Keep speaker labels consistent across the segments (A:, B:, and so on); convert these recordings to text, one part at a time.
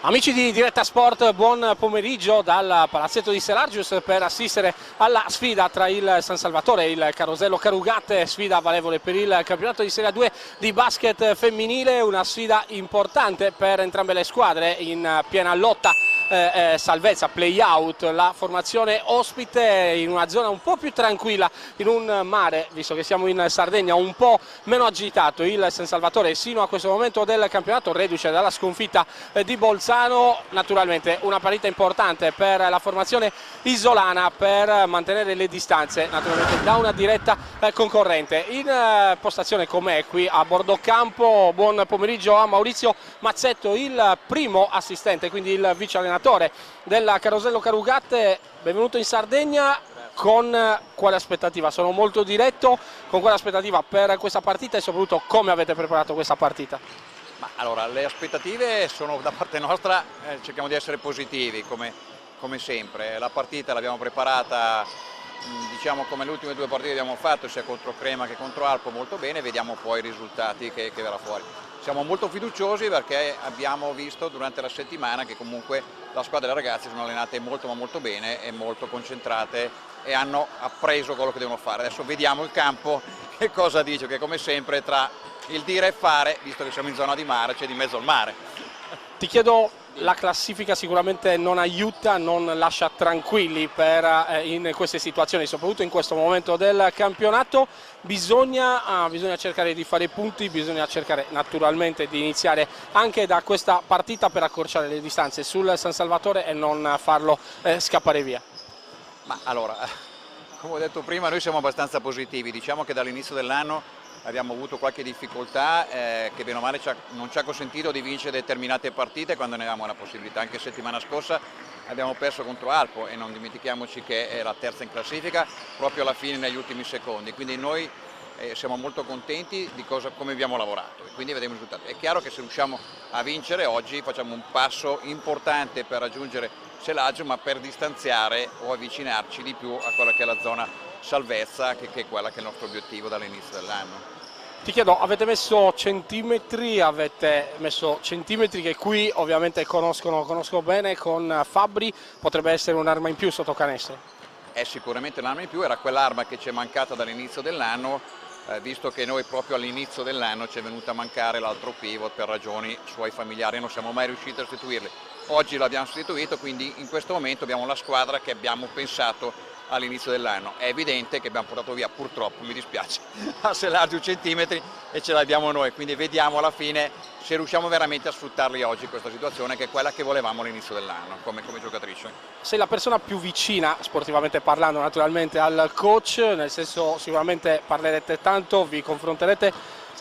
A: Amici di Diretta Sport, buon pomeriggio dal palazzetto di Selargius per assistere alla sfida tra il San Salvatore e il Carosello Carugate, sfida valevole per il campionato di Serie 2 di basket femminile, una sfida importante per entrambe le squadre in piena lotta salvezza, play out, la formazione ospite in una zona un po' più tranquilla, in un mare, visto che siamo in Sardegna, un po' meno agitato. Il San Salvatore sino a questo momento del campionato reduce dalla sconfitta di Bolzano, naturalmente una partita importante per la formazione isolana per mantenere le distanze naturalmente da una diretta concorrente. In postazione con me qui a bordo campo, buon pomeriggio a Maurizio Mazzetto, il primo assistente, quindi il vice allenatore del Carosello Carugate. Benvenuto in Sardegna. Con quale aspettativa? Sono molto diretto, con quale aspettativa per questa partita e soprattutto come avete preparato questa partita?
B: Ma allora, le aspettative sono da parte nostra, cerchiamo di essere positivi come sempre. La partita l'abbiamo preparata, diciamo, come le ultime due partite che abbiamo fatto, sia contro Crema che contro Alpo, molto bene, vediamo poi i risultati che verrà fuori. Siamo molto fiduciosi perché abbiamo visto durante la settimana che comunque la squadra delle ragazze sono allenate molto ma molto bene e molto concentrate e hanno appreso quello che devono fare. Adesso vediamo il campo che cosa dice, che come sempre tra il dire e fare, visto che siamo in zona di mare, c'è di mezzo al mare.
A: Ti chiedo, la classifica sicuramente non aiuta, non lascia tranquilli in queste situazioni, soprattutto in questo momento del campionato. Bisogna cercare di fare i punti, bisogna cercare naturalmente di iniziare anche da questa partita per accorciare le distanze sul San Salvatore e non farlo scappare via.
B: Ma allora, come ho detto prima, noi siamo abbastanza positivi, diciamo che dall'inizio dell'anno abbiamo avuto qualche difficoltà che bene o male non ci ha consentito di vincere determinate partite quando ne avevamo la possibilità. Anche settimana scorsa abbiamo perso contro Alpo e non dimentichiamoci che è la terza in classifica proprio alla fine negli ultimi secondi, quindi noi siamo molto contenti di come abbiamo lavorato e quindi vedremo i risultati. È chiaro che se riusciamo a vincere oggi facciamo un passo importante per raggiungere Selaggio, ma per distanziare o avvicinarci di più a quella che è la zona salvezza, che è quella che è il nostro obiettivo dall'inizio dell'anno.
A: Ti chiedo, avete messo centimetri che qui ovviamente conosco bene con Fabbri, potrebbe essere un'arma in più sotto canestro?
B: È sicuramente un'arma in più, era quell'arma che ci è mancata dall'inizio dell'anno, visto che noi proprio all'inizio dell'anno ci è venuta a mancare l'altro pivot per ragioni suoi familiari, non siamo mai riusciti a sostituirli. Oggi l'abbiamo sostituito, quindi in questo momento abbiamo la squadra che abbiamo pensato all'inizio dell'anno. È evidente che abbiamo portato via, purtroppo, mi dispiace, a Selargius centimetri e ce l'abbiamo noi, quindi vediamo alla fine se riusciamo veramente a sfruttarli oggi questa situazione, che è quella che volevamo all'inizio dell'anno come giocatrice.
A: Sei la persona più vicina, sportivamente parlando, naturalmente al coach, nel senso sicuramente parlerete tanto, vi confronterete.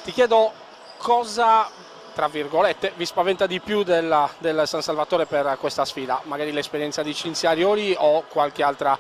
A: Ti chiedo cosa, tra virgolette, vi spaventa di più del San Salvatore per questa sfida? Magari l'esperienza di Cinzia Arioli o qualche altra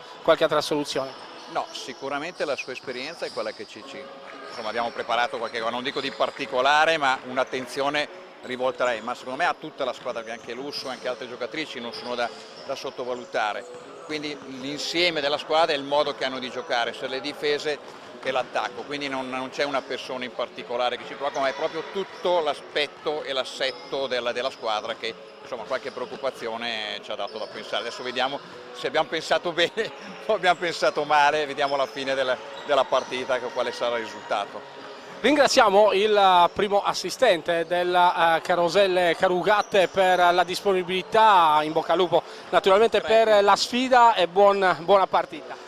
A: soluzione?
B: No, sicuramente la sua esperienza è quella che insomma, abbiamo preparato qualche cosa, non dico di particolare, ma un'attenzione rivolta a lei, ma secondo me a tutta la squadra, che anche Lusso e anche altre giocatrici non sono da sottovalutare. Quindi l'insieme della squadra è il modo che hanno di giocare, sia le difese che l'attacco, quindi non c'è una persona in particolare che ci provoca, ma è proprio tutto l'aspetto e l'assetto della squadra che insomma qualche preoccupazione ci ha dato da pensare. Adesso vediamo se abbiamo pensato bene o abbiamo pensato male, vediamo alla fine della partita quale sarà il risultato.
A: Ringraziamo il primo assistente del Carosello Carugate per la disponibilità, in bocca al lupo naturalmente per la sfida e buona partita.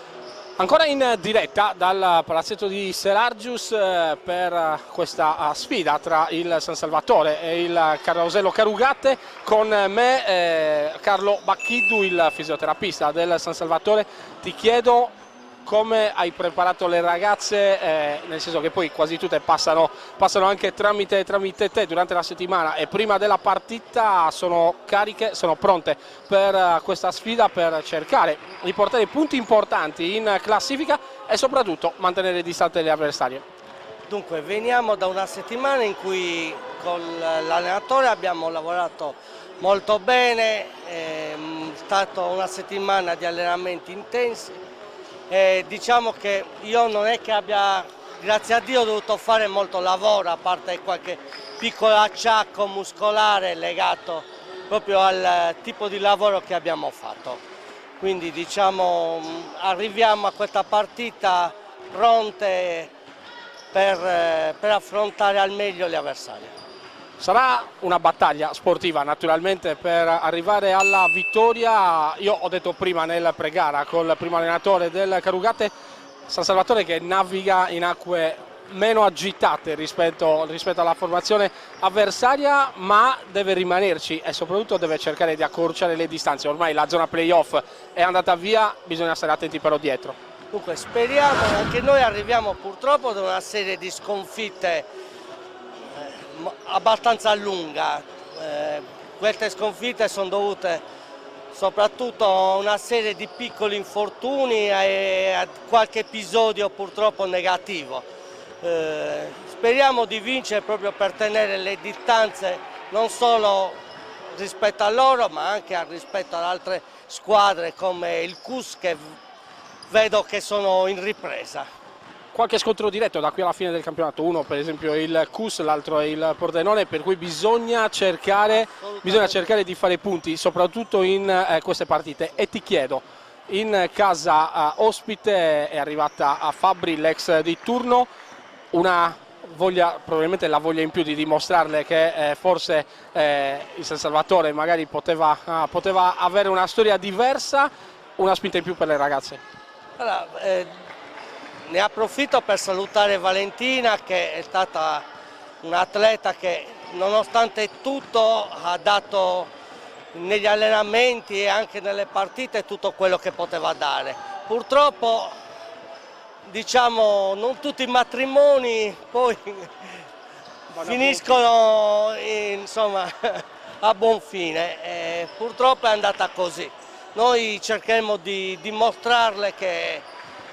A: Ancora in diretta dal palazzetto di Selargius per questa sfida tra il San Salvatore e il Carosello Carugate, con me Carlo Bacchiddu, il fisioterapista del San Salvatore. Ti chiedo come hai preparato le ragazze, nel senso che poi quasi tutte passano anche tramite te durante la settimana e prima della partita sono cariche, sono pronte per questa sfida, per cercare di portare punti importanti in classifica e soprattutto mantenere distante le avversarie.
C: Dunque, veniamo da una settimana in cui con l'allenatore abbiamo lavorato molto bene, è stata una settimana di allenamenti intensi. Diciamo che io non è che abbia, grazie a Dio, ho dovuto fare molto lavoro, a parte qualche piccolo acciacco muscolare legato proprio al tipo di lavoro che abbiamo fatto. Quindi diciamo arriviamo a questa partita pronte per affrontare al meglio gli avversari.
A: Sarà una battaglia sportiva naturalmente per arrivare alla vittoria. Io ho detto prima nel pre-gara col primo allenatore del Carugate, San Salvatore, che naviga in acque meno agitate rispetto alla formazione avversaria, ma deve rimanerci e soprattutto deve cercare di accorciare le distanze. Ormai la zona playoff è andata via, bisogna stare attenti però dietro.
C: Dunque speriamo, anche noi arriviamo purtroppo da una serie di sconfitte abbastanza lunga. Queste sconfitte sono dovute soprattutto a una serie di piccoli infortuni e a qualche episodio purtroppo negativo. Speriamo di vincere proprio per tenere le distanze non solo rispetto a loro ma anche rispetto ad altre squadre come il CUS, che vedo che sono in ripresa.
A: Qualche scontro diretto da qui alla fine del campionato, uno per esempio il CUS, l'altro è il Pordenone, per cui bisogna cercare di fare punti soprattutto in queste partite. E ti chiedo, in casa ospite è arrivata a Fabbri, l'ex di turno, una voglia, probabilmente la voglia in più di dimostrarle che forse il San Salvatore magari poteva avere una storia diversa, una spinta in più per le ragazze?
C: Allora, ne approfitto per salutare Valentina, che è stata un'atleta che nonostante tutto ha dato negli allenamenti e anche nelle partite tutto quello che poteva dare. Purtroppo diciamo non tutti i matrimoni poi finiscono insomma a buon fine, purtroppo è andata così. Noi cercheremo di dimostrarle che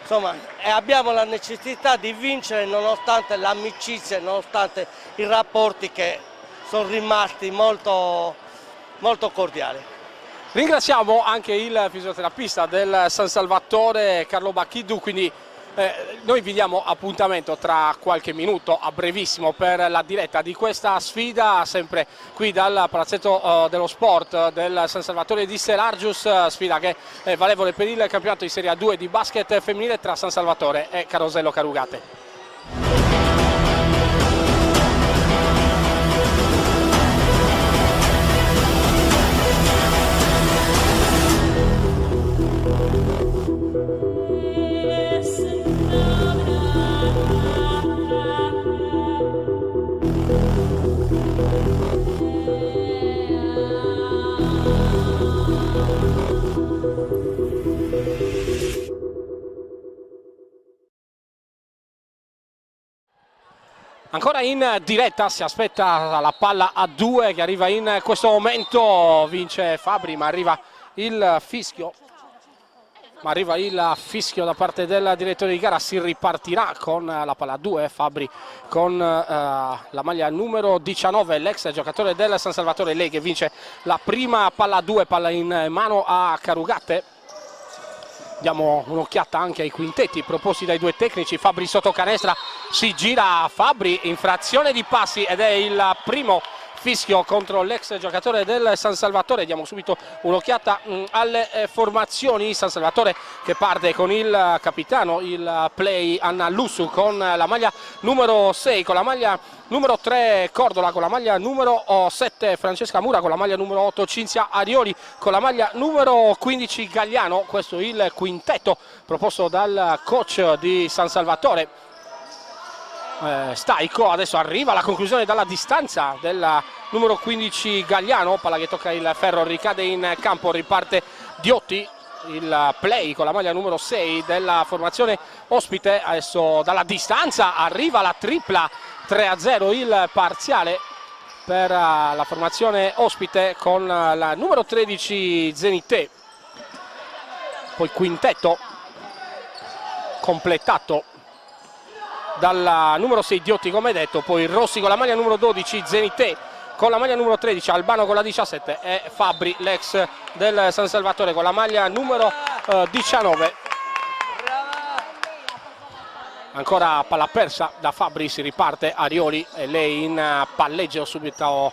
C: insomma, abbiamo la necessità di vincere nonostante l'amicizia, nonostante i rapporti che sono rimasti molto, molto cordiali.
A: Ringraziamo anche il fisioterapista del San Salvatore, Carlo Bacchiddu, quindi noi vi diamo appuntamento tra qualche minuto, a brevissimo, per la diretta di questa sfida, sempre qui dal Palazzetto dello Sport del San Salvatore di Selargius, sfida che è valevole per il campionato di Serie A2 di basket femminile tra San Salvatore e Carosello Carugate. Ancora in diretta, si aspetta la palla a 2 che arriva in questo momento, vince Fabbri, ma arriva il fischio. Da parte del direttore di gara, si ripartirà con la palla a 2, Fabbri con la maglia numero 19, l'ex giocatore del San Salvatore, lei che vince la prima palla a 2, palla in mano a Carugate. Diamo un'occhiata anche ai quintetti proposti dai due tecnici. Fabbri sotto canestro, si gira Fabbri, infrazione di passi ed è il primo fischio contro l'ex giocatore del San Salvatore. Diamo subito un'occhiata alle formazioni. San Salvatore che parte con il capitano, il play Anna Lussu con la maglia numero 6, con la maglia numero 3 Cordola, con la maglia numero 7 Francesca Mura, con la maglia numero 8 Cinzia Arioli, con la maglia numero 15 Gagliano. Questo è il quintetto proposto dal coach di San Salvatore, Staico. Adesso arriva la conclusione dalla distanza della numero 15 Gagliano, palla che tocca il ferro, ricade in campo, riparte Diotti, il play con la maglia numero 6 della formazione ospite. Adesso dalla distanza arriva la tripla, 3-0 il parziale per la formazione ospite con la numero 13 Zenité. Poi quintetto completato dalla numero 6 Diotti, come detto, poi Rossi con la maglia numero 12, Zenité con la maglia numero 13, Albano con la 17 e Fabbri, l'ex del San Salvatore, con la maglia numero 19. Ancora palla persa da Fabbri, si riparte Arioli e lei in palleggio subito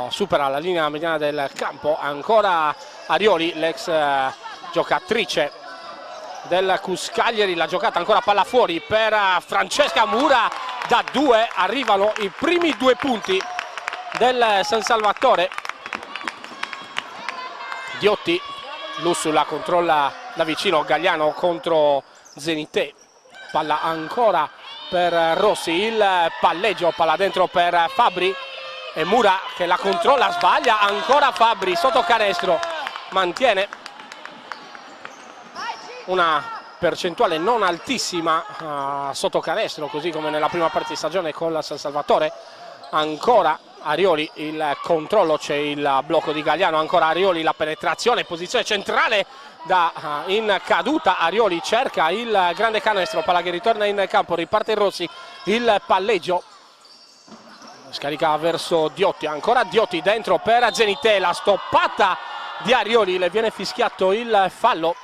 A: supera la linea mediana del campo. Ancora Arioli, l'ex giocatrice del Cuscaglieri, la giocata ancora palla fuori per Francesca Mura. Da 2 arrivano i primi 2 punti del San Salvatore. Diotti, Lussu la controlla da vicino, Gagliano contro Zenité, palla ancora per Rossi, il palleggio, palla dentro per Fabbri e Mura che la controlla, sbaglia, ancora Fabbri sotto canestro, mantiene una percentuale non altissima sotto canestro, così come nella prima parte di stagione con la San Salvatore. Ancora Arioli, il controllo, c'è il blocco di Gagliano, ancora Arioli, la penetrazione, posizione centrale in caduta. Arioli cerca il grande canestro, palla che ritorna in campo, riparte Rossi, il palleggio, scarica verso Diotti, ancora Diotti dentro per Zenité, la stoppata di Arioli, le viene fischiato il fallo.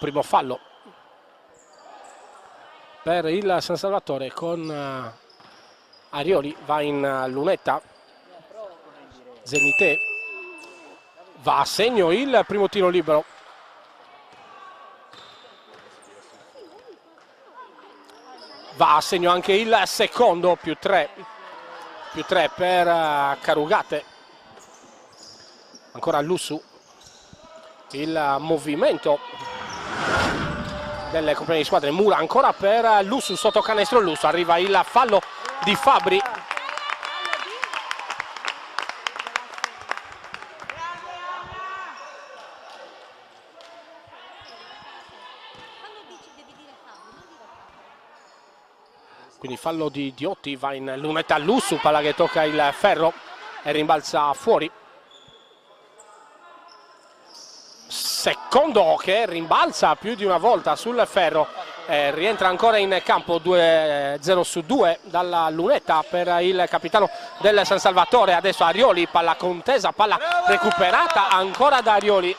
A: Primo fallo per il San Salvatore con Arioli, va in lunetta, Zenité va a segno il primo tiro libero. Va a segno anche il secondo, più 3 per Carugate. Ancora Lussu, il movimento delle compagnie di squadre. Mura ancora per Lussu, sotto canestro Lussu, arriva il fallo di Fabbri. Quindi fallo di Diotti, va in lunetta Lussu, palla che tocca il ferro e rimbalza fuori. Secondo che rimbalza più di una volta sul ferro, rientra ancora in campo 2-0 su 2 dalla lunetta per il capitano del San Salvatore. Adesso Arioli, palla contesa, palla recuperata ancora da Arioli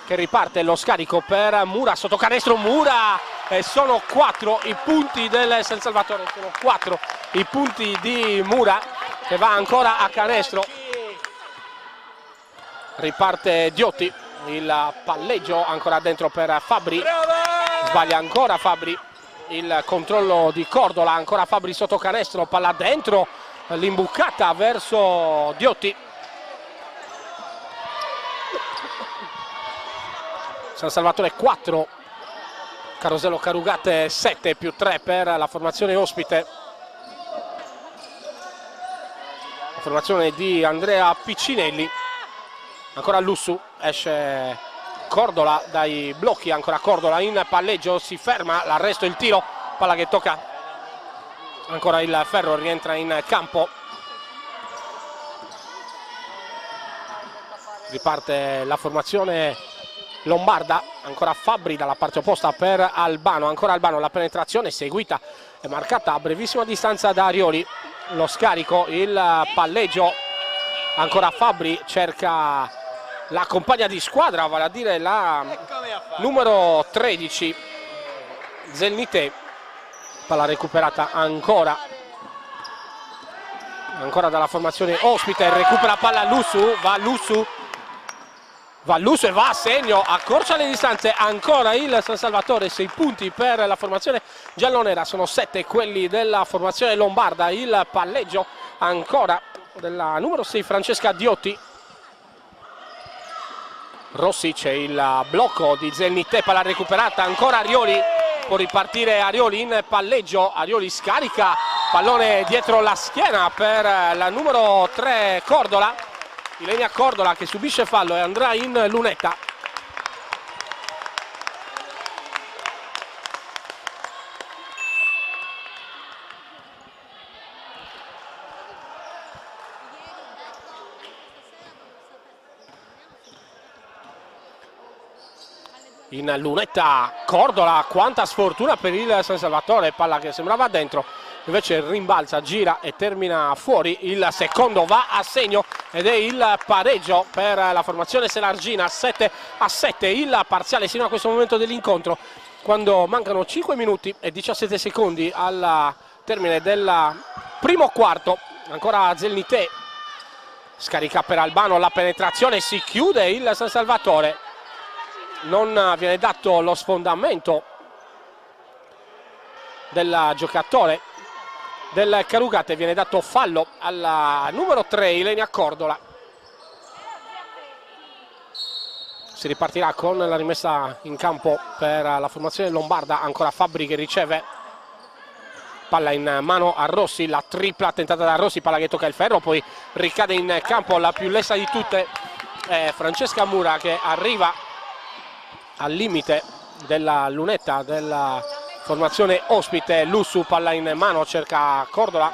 A: che riparte lo scarico per Mura, sotto canestro Mura, e sono 4 i punti del San Salvatore, sono 4 i punti di Mura che va ancora a canestro. Riparte Diotti, il palleggio ancora dentro per Fabbri, sbaglia ancora Fabbri, il controllo di Cordola, ancora Fabbri sotto canestro, palla dentro, l'imbucata verso Diotti. San Salvatore 4, Carosello Carugate 7, più 3 per la formazione ospite. La formazione di Andrea Piccinelli. Ancora Lussu, esce Cordola dai blocchi, ancora Cordola in palleggio, si ferma, l'arresto, il tiro, palla che tocca ancora il ferro, rientra in campo. Riparte la formazione lombarda, ancora Fabbri dalla parte opposta per Albano, ancora Albano, la penetrazione seguita e marcata a brevissima distanza da Arioli. Lo scarico, il palleggio, ancora Fabbri cerca la compagna di squadra, vale a dire la numero 13 Zenité, palla recuperata ancora dalla formazione ospite, recupera palla Lussu, va Lussu e va a segno, accorcia le distanze ancora il San Salvatore. 6 punti per la formazione giallonera, sono 7 quelli della formazione lombarda. Il palleggio ancora della numero 6 Francesca Diotti. Rossi, c'è il blocco di Zenité, palla recuperata ancora Arioli, può ripartire Arioli in palleggio, Arioli scarica, pallone dietro la schiena per la numero 3 Cordola, Ilenia Cordola che subisce fallo e andrà in lunetta. In lunetta Cordola, quanta sfortuna per il San Salvatore, palla che sembrava dentro, invece rimbalza, gira e termina fuori. Il secondo va a segno ed è il pareggio per la formazione selargina, 7-7 il parziale sino a questo momento dell'incontro, quando mancano 5 minuti e 17 secondi alla termine del primo quarto. Ancora Zelnitè, scarica per Albano, la penetrazione, si chiude il San Salvatore, non viene dato lo sfondamento del giocatore del Carugate, viene dato fallo alla numero 3 Ilenia Cordola. Si ripartirà con la rimessa in campo per la formazione lombarda. Ancora Fabbri che riceve, palla in mano a Rossi, la tripla tentata da Rossi, palla che tocca il ferro, poi ricade in campo la più lessa di tutte, Francesca Mura, che arriva al limite della lunetta della formazione ospite. Lussu, palla in mano, cerca Cordola,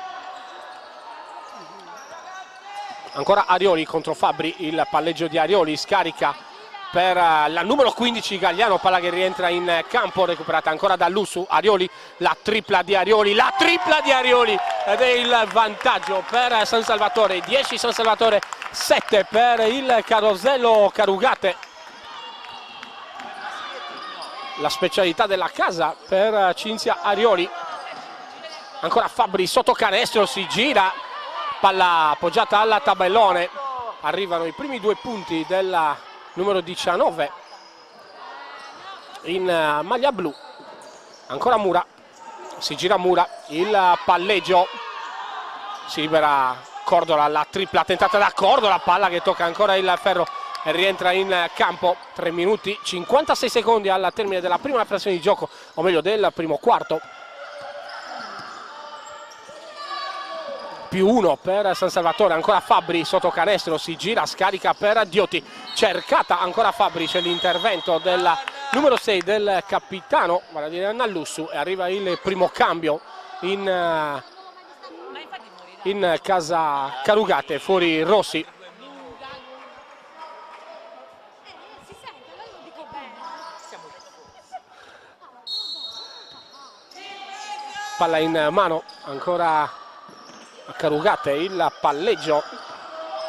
A: ancora Arioli contro Fabbri, il palleggio di Arioli, scarica per la numero 15 Gagliano, palla che rientra in campo, recuperata ancora da Lussu. Arioli, la tripla di Arioli, ed è il vantaggio per San Salvatore, 10 San Salvatore, 7 per il Carosello Carugate. La specialità della casa per Cinzia Arioli. Ancora Fabbri sotto canestro, si gira, palla appoggiata alla tabellone, arrivano i primi 2 punti della numero 19 in maglia blu. Ancora Mura, si gira Mura, il palleggio, si libera Cordola, la tripla tentata da Cordola, palla che tocca ancora il ferro e rientra in campo. 3 minuti 56 secondi al termine della prima frazione di gioco, o meglio del primo quarto. +1 per San Salvatore. Ancora Fabbri sotto canestro, si gira, scarica per Diotti, cercata ancora Fabbri, c'è l'intervento della numero 6 del capitano, vale a dire Anna Lussu, e arriva il primo cambio in casa Carugate. Fuori Rossi, palla in mano ancora Carugate, il palleggio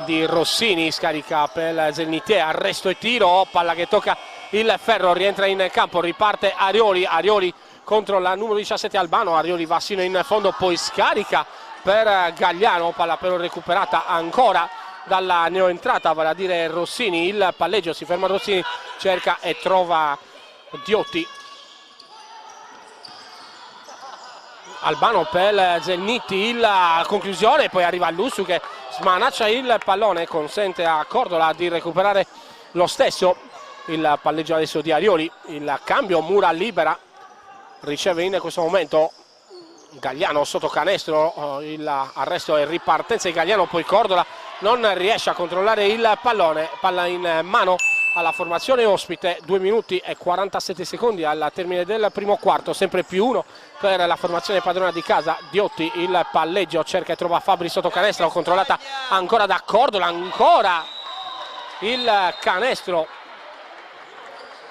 A: di Rossini, scarica per Zelnitè, arresto e tiro, palla che tocca il ferro, rientra in campo, riparte Arioli contro la numero 17 Albano, Arioli va sino in fondo, poi scarica per Gagliano, palla però recuperata ancora dalla neoentrata, vale a dire Rossini. Il palleggio, si ferma Rossini, cerca e trova Diotti. Albano per Zelnitti, la conclusione, poi arriva Lussu che smanaccia il pallone, consente a Cordola di recuperare lo stesso. Il palleggio adesso di Arioli, il cambio, Mura libera, riceve in questo momento Gagliano sotto canestro, il arresto e ripartenza di Gagliano, poi Cordola non riesce a controllare il pallone, palla in mano alla formazione ospite. 2 minuti e 47 secondi al termine del primo quarto, sempre +1 per la formazione padrona di casa. Diotti, il palleggio, cerca e trova Fabbri sotto canestro, controllata ancora da Cordola, ancora il canestro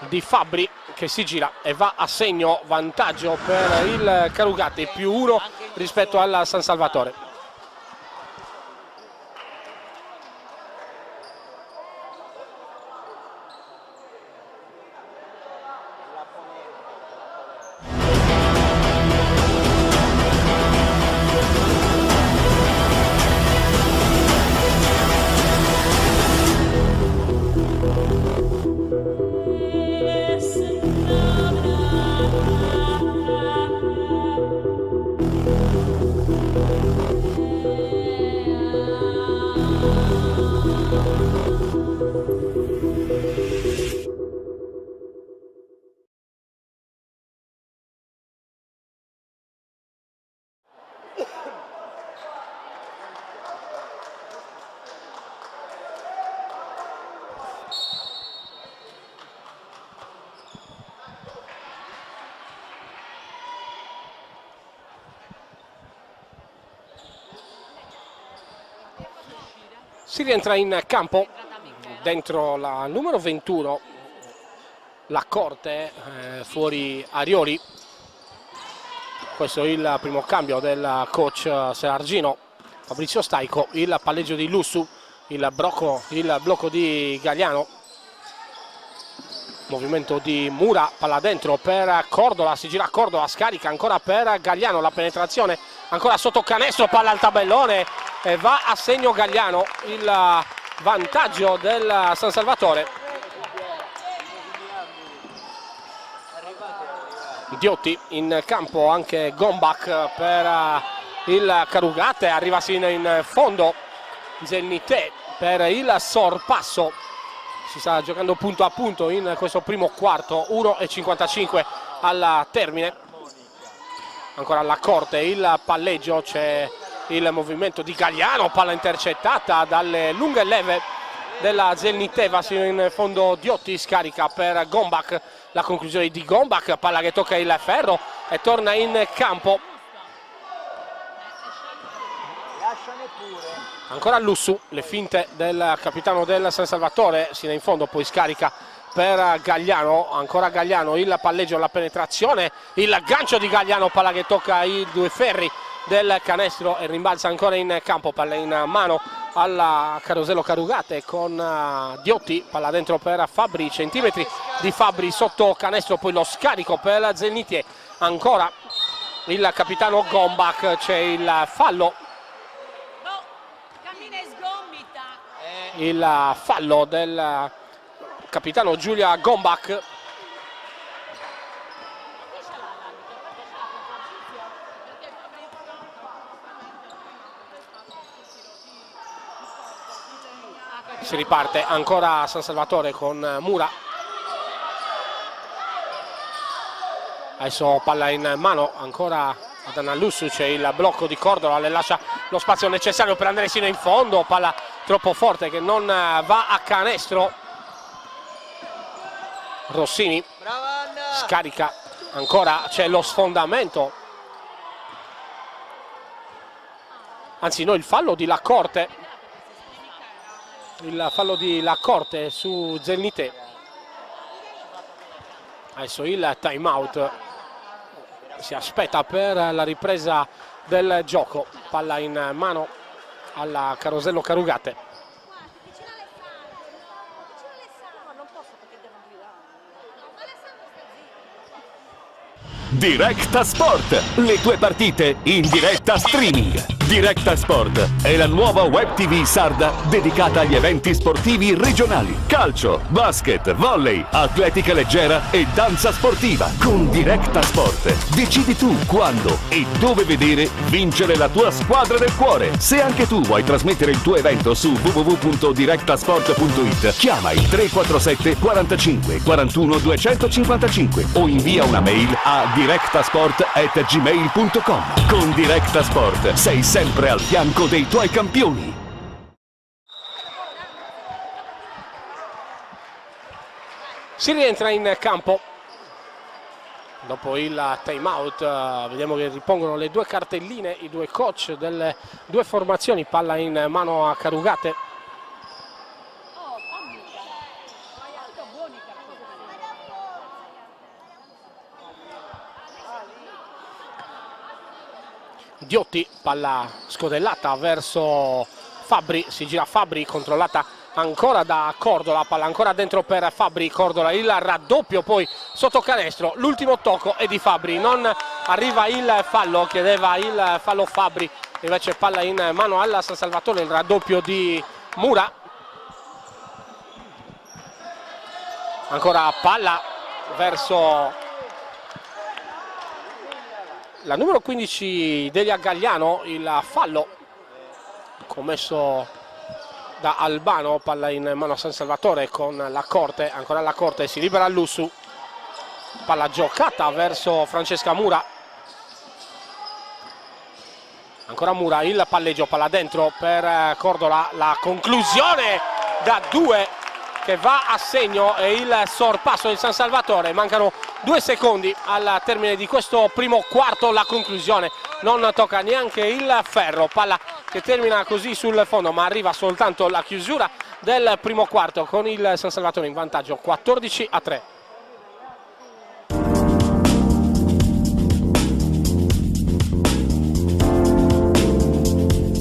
A: di Fabbri che si gira e va a segno, vantaggio per il Carugate, +1 rispetto al San Salvatore. Si rientra in campo dentro la numero 21, la Corte, fuori Arioli. Questo è il primo cambio del coach Selargino, Fabrizio Staico. Il palleggio di Lussu, il blocco di Gagliano, movimento di Mura, palla dentro per Cordola, si gira Cordola, scarica ancora per Gagliano, la penetrazione ancora sotto canestro, palla al tabellone e va a segno Gagliano, il vantaggio del San Salvatore. Diotti in campo, anche Gombak per il Carugate, arriva sino in fondo Zennite per il sorpasso. Si sta giocando punto a punto in questo primo quarto, 1:55 al termine. Ancora alla corte il palleggio, c'è il movimento di Gagliano, palla intercettata dalle lunghe leve della Zennite, va sino in fondo Diotti, scarica per Gombak, la conclusione di Gombak, palla che tocca il ferro e torna in campo. Ancora Lussu, le finte del capitano del San Salvatore, sino in fondo, poi scarica per Gagliano, ancora Gagliano, il palleggio, la penetrazione, il gancio di Gagliano, palla che tocca i due ferri del canestro e rimbalza ancora in campo, palla in mano alla Carosello Carugate con Diotti, palla dentro per Fabbri, centimetri di Fabbri sotto canestro, poi lo scarico per Zennitier, ancora il capitano Gombak, c'è il fallo. Il fallo del capitano Giulia Gombak. Si riparte ancora San Salvatore con Mura. Adesso palla in mano ancora ad Anna Lussu, c'è il blocco di Cordola, le lascia lo spazio necessario per andare sino in fondo, palla troppo forte che non va a canestro. Rossini scarica, ancora c'è lo sfondamento, anzi no, il fallo di Lacorte, il fallo di Lacorte su Zennite. Adesso il time out, si aspetta per la ripresa del gioco, palla in mano alla Carosello Carugate.
D: Directa Sport, le tue partite in diretta streaming. Directa Sport è la nuova web TV sarda dedicata agli eventi sportivi regionali. Calcio, basket, volley, atletica leggera e danza sportiva. Con Directa Sport decidi tu quando e dove vedere vincere la tua squadra del cuore. Se anche tu vuoi trasmettere il tuo evento su www.directasport.it, chiama il 347 45 41 255 o invia una mail a directasport@gmail.com. Con Directa Sport sei sempre al fianco dei tuoi campioni.
A: Si rientra in campo dopo il time out, vediamo che ripongono le due cartelline, i due coach delle due formazioni, palla in mano a Carugate. Diotti, palla scodellata verso Fabbri, si gira Fabbri, controllata ancora da Cordola, palla ancora dentro per Fabbri, Cordola il raddoppio, poi sotto canestro, l'ultimo tocco è di Fabbri, non arriva il fallo, chiedeva il fallo Fabbri, invece palla in mano alla San Salvatore, il raddoppio di Mura. Ancora palla verso la numero 15 Delia Gagliano, il fallo commesso da Albano, palla in mano a San Salvatore con la Corte, ancora la Corte, si libera Lussu, palla giocata verso Francesca Mura, ancora Mura, il palleggio, palla dentro per Cordola, la conclusione da due che va a segno e il sorpasso del San Salvatore. Mancano 2 secondi al termine di questo primo quarto, la conclusione non tocca neanche il ferro, palla che termina così sul fondo, ma arriva soltanto la chiusura del primo quarto con il San Salvatore in vantaggio 14-3.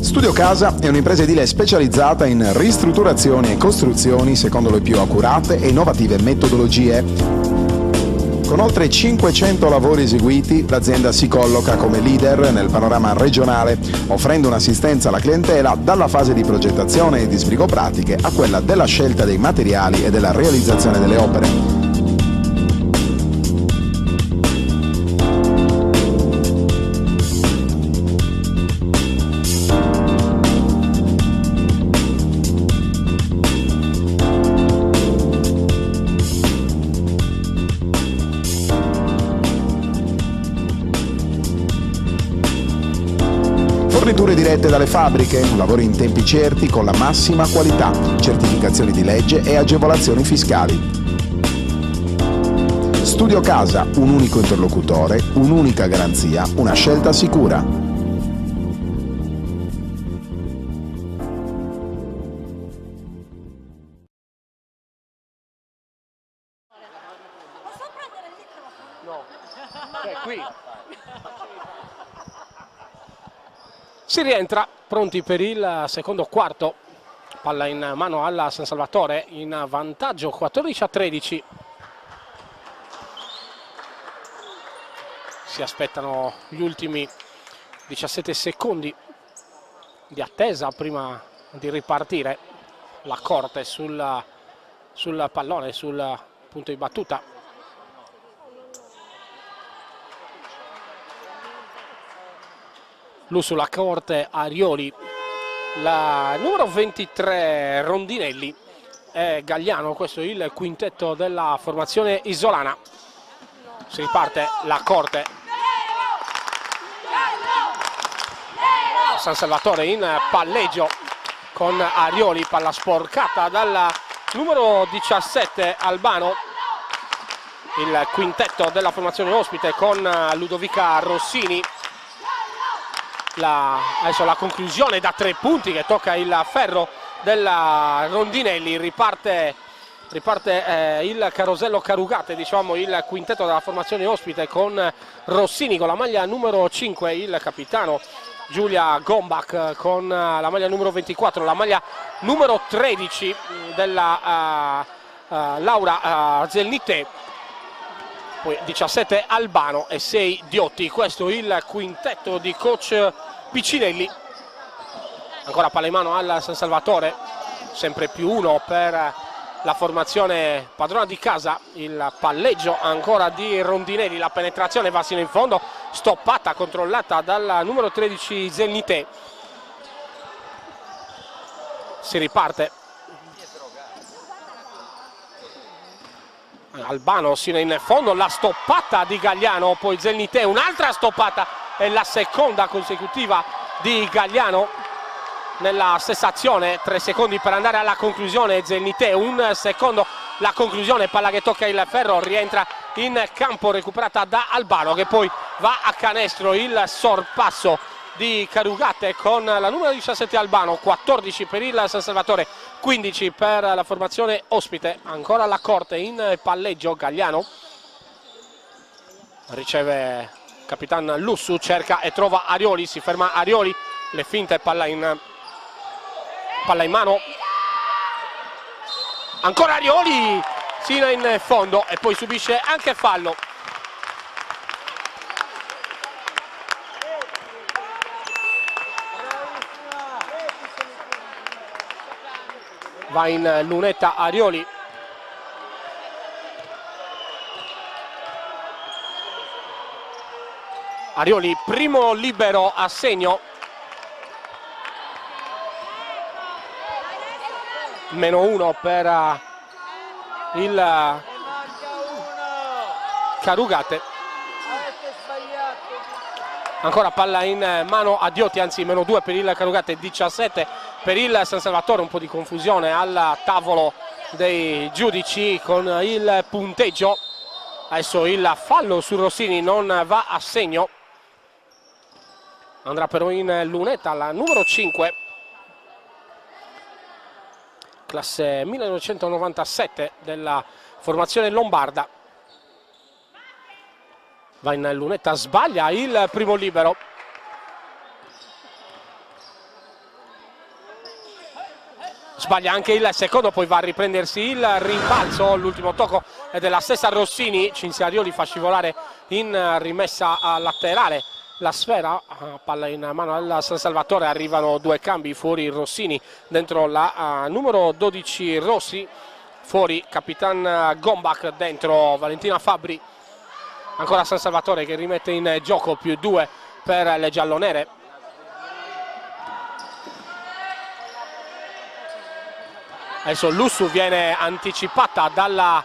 E: Studio Casa è un'impresa edile specializzata in ristrutturazioni e costruzioni secondo le più accurate e innovative metodologie. Con oltre 500 lavori eseguiti, l'azienda si colloca come leader nel panorama regionale, offrendo un'assistenza alla clientela dalla fase di progettazione e di sbrigo pratiche a quella della scelta dei materiali e della realizzazione delle opere. Forniture dirette dalle fabbriche, lavori in tempi certi con la massima qualità, certificazioni di legge e agevolazioni fiscali. Studio Casa, un unico interlocutore, un'unica garanzia, una scelta sicura.
F: Posso prendere il microfono?
A: No, qui. Si rientra, pronti per il secondo quarto, palla in mano alla San Salvatore, in vantaggio 14-13. Si aspettano gli ultimi 17 secondi di attesa prima di ripartire. La Corte sul pallone, sul punto di battuta. Lui sulla Corte, Arioli, la numero 23 Rondinelli e Gagliano. Questo è il quintetto della formazione isolana. Si riparte la Corte. San Salvatore in palleggio con Arioli, palla sporcata dal numero 17 Albano. Il quintetto della formazione ospite con Ludovica Rossini. Adesso la conclusione da 3 punti che tocca il ferro della Rondinelli. Riparte il Carosello Carugate, diciamo il quintetto della formazione ospite con Rossini con la maglia numero 5, il capitano Giulia Gombach con la maglia numero 24, la maglia numero 13 della Laura Zelnite, poi 17 Albano e 6 Diotti. Questo è il quintetto di coach Piccinelli. Ancora palla in mano al San Salvatore, sempre più 1 per la formazione padrona di casa. Il palleggio ancora di Rondinelli, la penetrazione va sino in fondo, stoppata, controllata dal numero 13 Zelnite. Si riparte. Albano sino in fondo, la stoppata di Gagliano, poi Zelnite, un'altra stoppata, è la seconda consecutiva di Gagliano nella stessa azione. 3 secondi per andare alla conclusione, Zelnite 1 secondo, la conclusione, palla che tocca il ferro, rientra in campo, recuperata da Albano che poi va a canestro. Il sorpasso di Carugate con la numero 17 Albano, 14 per il San Salvatore, 15 per la formazione ospite. Ancora la Corte in palleggio, Gagliano riceve Capitan Lussu, cerca e trova Arioli, si ferma Arioli, le finte, palla in mano, ancora Arioli sino in fondo e poi subisce anche fallo. Va in lunetta Arioli. Arioli, primo libero a segno. -1 per il Carugate. Ancora palla in mano a Diotti, anzi -2 per il Carugate, 17 per il San Salvatore. Un po' di confusione al tavolo dei giudici con il punteggio. Adesso il fallo su Rossini non va a segno. Andrà però in lunetta la numero 5, classe 1997 della formazione lombarda. Va in lunetta, sbaglia il primo libero. sbaglia anche il secondo, poi va a riprendersi il rimbalzo, l'ultimo tocco è della stessa Rossini. Cinzia Arioli fa scivolare in rimessa laterale la sfera, palla in mano al San Salvatore, arrivano due cambi, fuori Rossini, dentro la numero 12 Rossi, fuori Capitan Gombach, dentro Valentina Fabbri, ancora San Salvatore che rimette in gioco +2 per le giallonere. Adesso Lussu viene anticipata dalla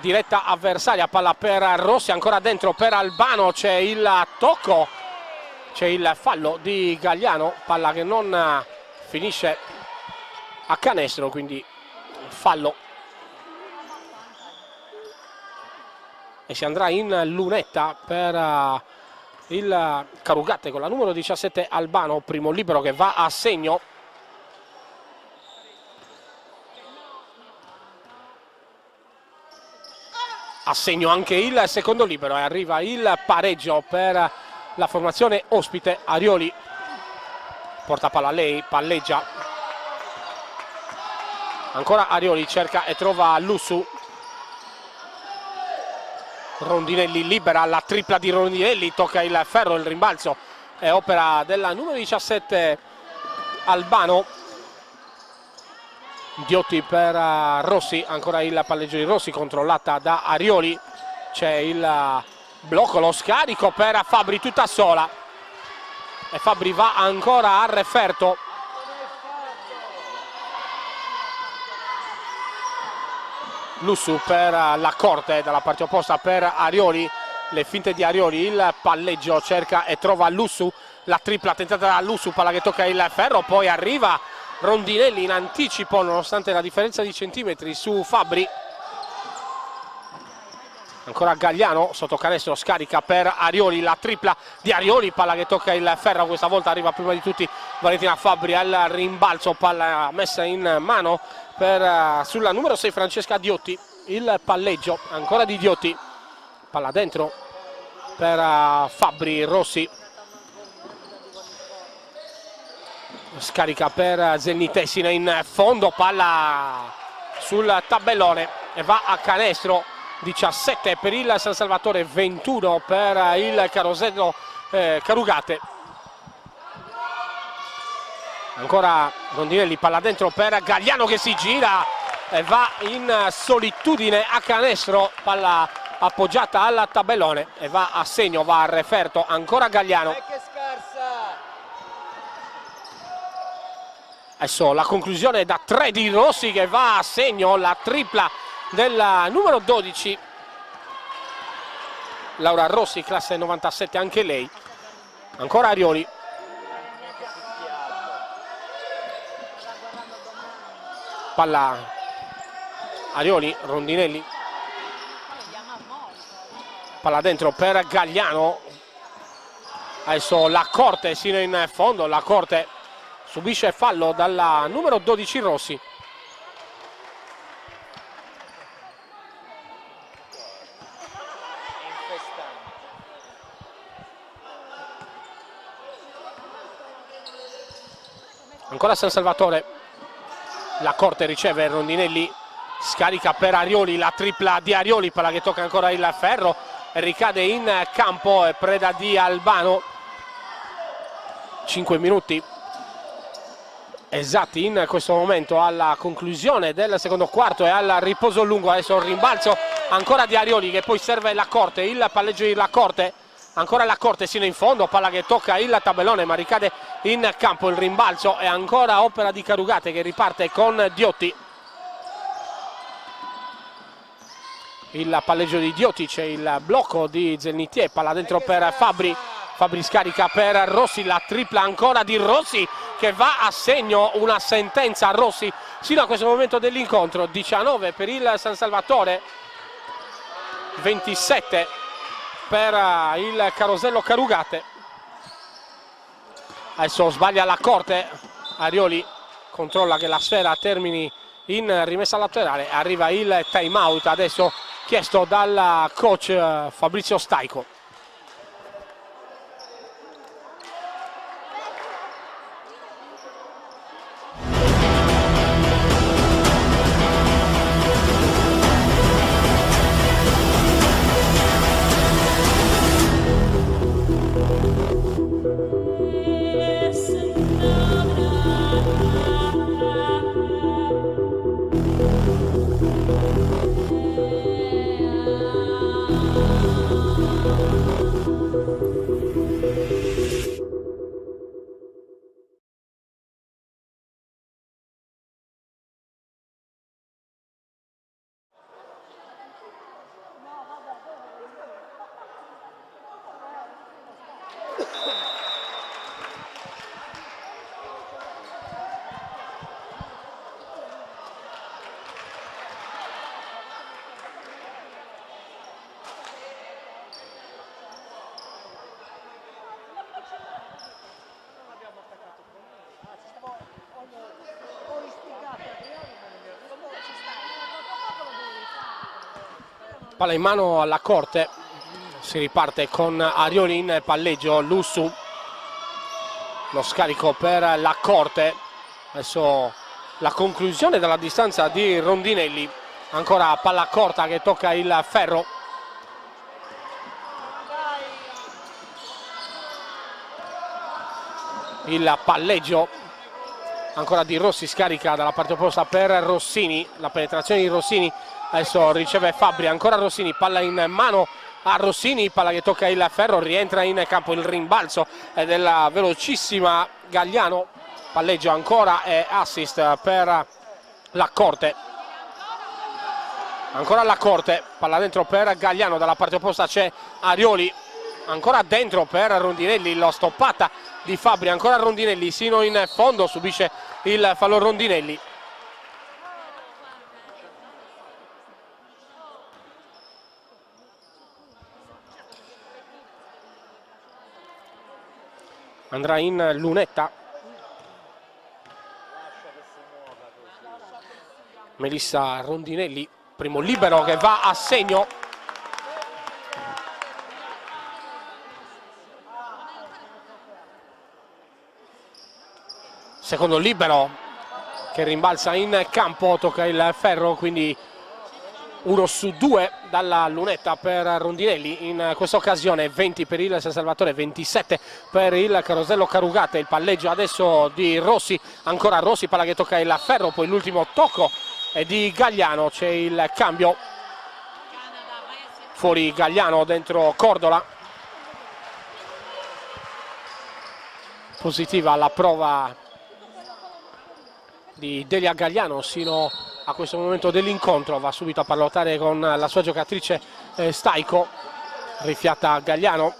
A: diretta avversaria, palla per Rossi, ancora dentro per Albano, c'è il tocco, c'è il fallo di Gagliano, palla che non finisce a canestro, quindi fallo. E si andrà in lunetta per il Carugate con la numero 17 Albano, primo libero che va a segno. A segno anche il secondo libero e arriva il pareggio per la formazione ospite. Arioli porta palla a lei, palleggia, ancora Arioli, cerca e trova Lussu. Rondinelli libera, la tripla di Rondinelli, tocca il ferro, il rimbalzo è opera della numero 17 Albano. Diotti per Rossi, ancora il palleggio di Rossi, controllata da Arioli, c'è il blocco, lo scarico per Fabbri tutta sola e Fabbri va ancora a referto. Lussu per la corte dalla parte opposta per Arioli, le finte di Arioli, il palleggio, cerca e trova Lussu, la tripla tentata da Lussu, palla che tocca il ferro, poi arriva Rondinelli in anticipo nonostante la differenza di centimetri su Fabbri. Ancora Gagliano sotto canestro, scarica per Arioli, la tripla di Arioli, palla che tocca il ferro, questa volta arriva prima di tutti Valentina Fabbri al rimbalzo, palla messa in mano sulla numero 6 Francesca Diotti, il palleggio ancora di Diotti, palla dentro per Fabbri. Rossi scarica per Zelnitessina in fondo, palla sul tabellone e va a canestro. 17 per il San Salvatore, 21 per il Carosello Carugate. Ancora Rondinelli, palla dentro per Gagliano che si gira e va in solitudine a canestro, palla appoggiata al tabellone e va a segno, va a referto. Ancora Gagliano. Adesso la conclusione da 3 di Rossi che va a segno, la tripla della numero 12 Laura Rossi, classe 97 anche lei. Ancora Arioli, palla Arioli, Rondinelli, palla dentro per Gagliano. Adesso la corte sino in fondo, la corte subisce fallo dalla numero 12 Rossi. Ancora San Salvatore, la corte riceve Rondinelli, scarica per Arioli, la tripla di Arioli, palla che tocca ancora il ferro e ricade in campo, è preda di Albano. 5 minuti esatti in questo momento alla conclusione del secondo quarto e al riposo lungo. Adesso il rimbalzo ancora di Arioli che poi serve la corte, il palleggio di la corte, ancora la corte sino in fondo, palla che tocca il tabellone ma ricade in campo. Il rimbalzo è ancora opera di Carugate che riparte con Diotti. Il palleggio di Diotti, c'è il blocco di Zelnitier, palla dentro per Fabbri. Fabbri scarica per Rossi, la tripla ancora di Rossi che va a segno, una sentenza a Rossi sino a questo momento dell'incontro. 19 per il San Salvatore, 27 per il Carosello Carugate. Adesso sbaglia la corte, Arioli controlla che la sfera termini in rimessa laterale, arriva il time out adesso chiesto dal coach Fabrizio Staico. Palla in mano alla Corte, si riparte con Arioli in palleggio, Lussu, lo scarico per la Corte, adesso la conclusione dalla distanza di Rondinelli, ancora palla corta che tocca il ferro. Il palleggio ancora di Rossi, scarica dalla parte opposta per Rossini, la penetrazione di Rossini, adesso riceve Fabbri, ancora Rossini, palla in mano a Rossini, palla che tocca il ferro, rientra in campo, il rimbalzo della velocissima Gagliano, palleggio ancora e assist per la Corte. Ancora la Corte, palla dentro per Gagliano, dalla parte opposta c'è Arioli, ancora dentro per Rondinelli, la stoppata di Fabbri, ancora Rondinelli sino in fondo, subisce il fallo Rondinelli. Andrà in lunetta Melissa Rondinelli, primo libero che va a segno. Secondo libero che rimbalza in campo, tocca il ferro, quindi 1 su 2 dalla lunetta per Rondinelli, in questa occasione 20 per il San Salvatore, 27 per il Carosello Carugate. Il palleggio adesso di Rossi, ancora Rossi, palla che tocca il ferro, poi l'ultimo tocco è di Gagliano, c'è il cambio, fuori Gagliano, dentro Cordola. Positiva la prova di Delia Gagliano sino a questo momento dell'incontro, va subito a parlottare con la sua giocatrice Staiko, rifiata Gagliano,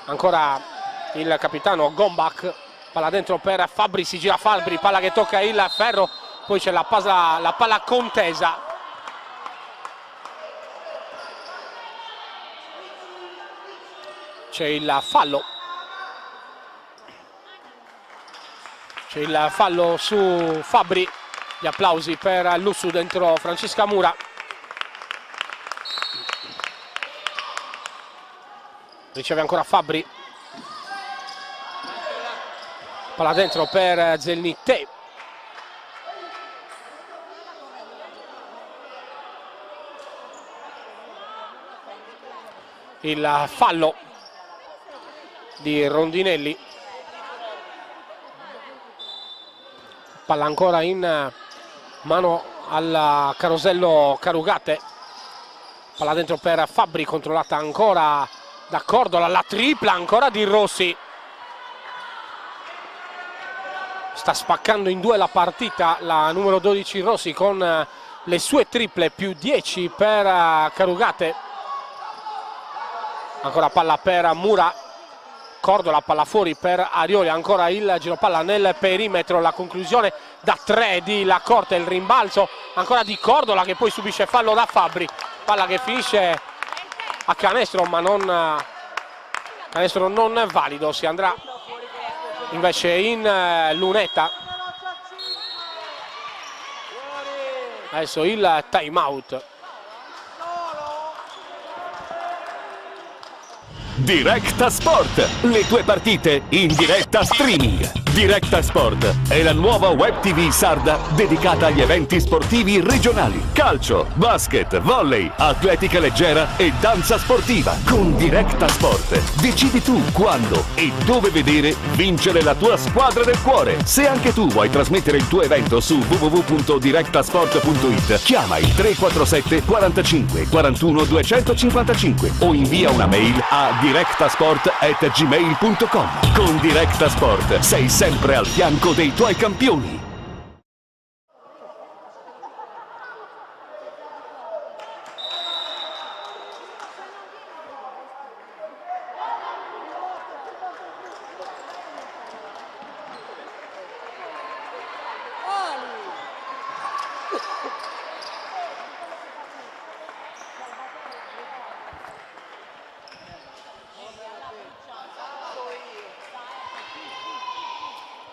A: ancora il capitano Gombach, palla dentro per Fabbri, si gira Fabbri, palla che tocca il ferro, poi c'è la palla contesa, c'è il fallo. C'è il fallo su Fabbri, gli applausi per Lussu dentro Francesca Mura. Riceve ancora Fabbri. Palla dentro per Zelnitte. Il fallo di Rondinelli. Palla ancora in mano al Carosello Carugate, palla dentro per Fabbri, controllata ancora da Cordola, la tripla ancora di Rossi, sta spaccando in due la partita la numero 12 Rossi con le sue triple, più 10 per Carugate, ancora palla per Mura, Cordola, palla fuori per Arioli, ancora il giro palla nel perimetro, la conclusione da 3 di La Corte, il rimbalzo ancora di Cordola che poi subisce fallo da Fabbri, palla che finisce a canestro ma canestro non valido, si andrà invece in lunetta. Adesso il time out.
D: Directa Sport, le tue partite in diretta streaming. Directa Sport è la nuova web TV sarda dedicata agli eventi sportivi regionali. Calcio, basket, volley, atletica leggera e danza sportiva. Con Directa Sport decidi tu quando e dove vedere vincere la tua squadra del cuore. Se anche tu vuoi trasmettere il tuo evento su www.directasport.it, chiama il 347 45 41 255 o invia una mail a directasport@gmail.com. Con Directa Sport sei sempre al fianco dei tuoi campioni.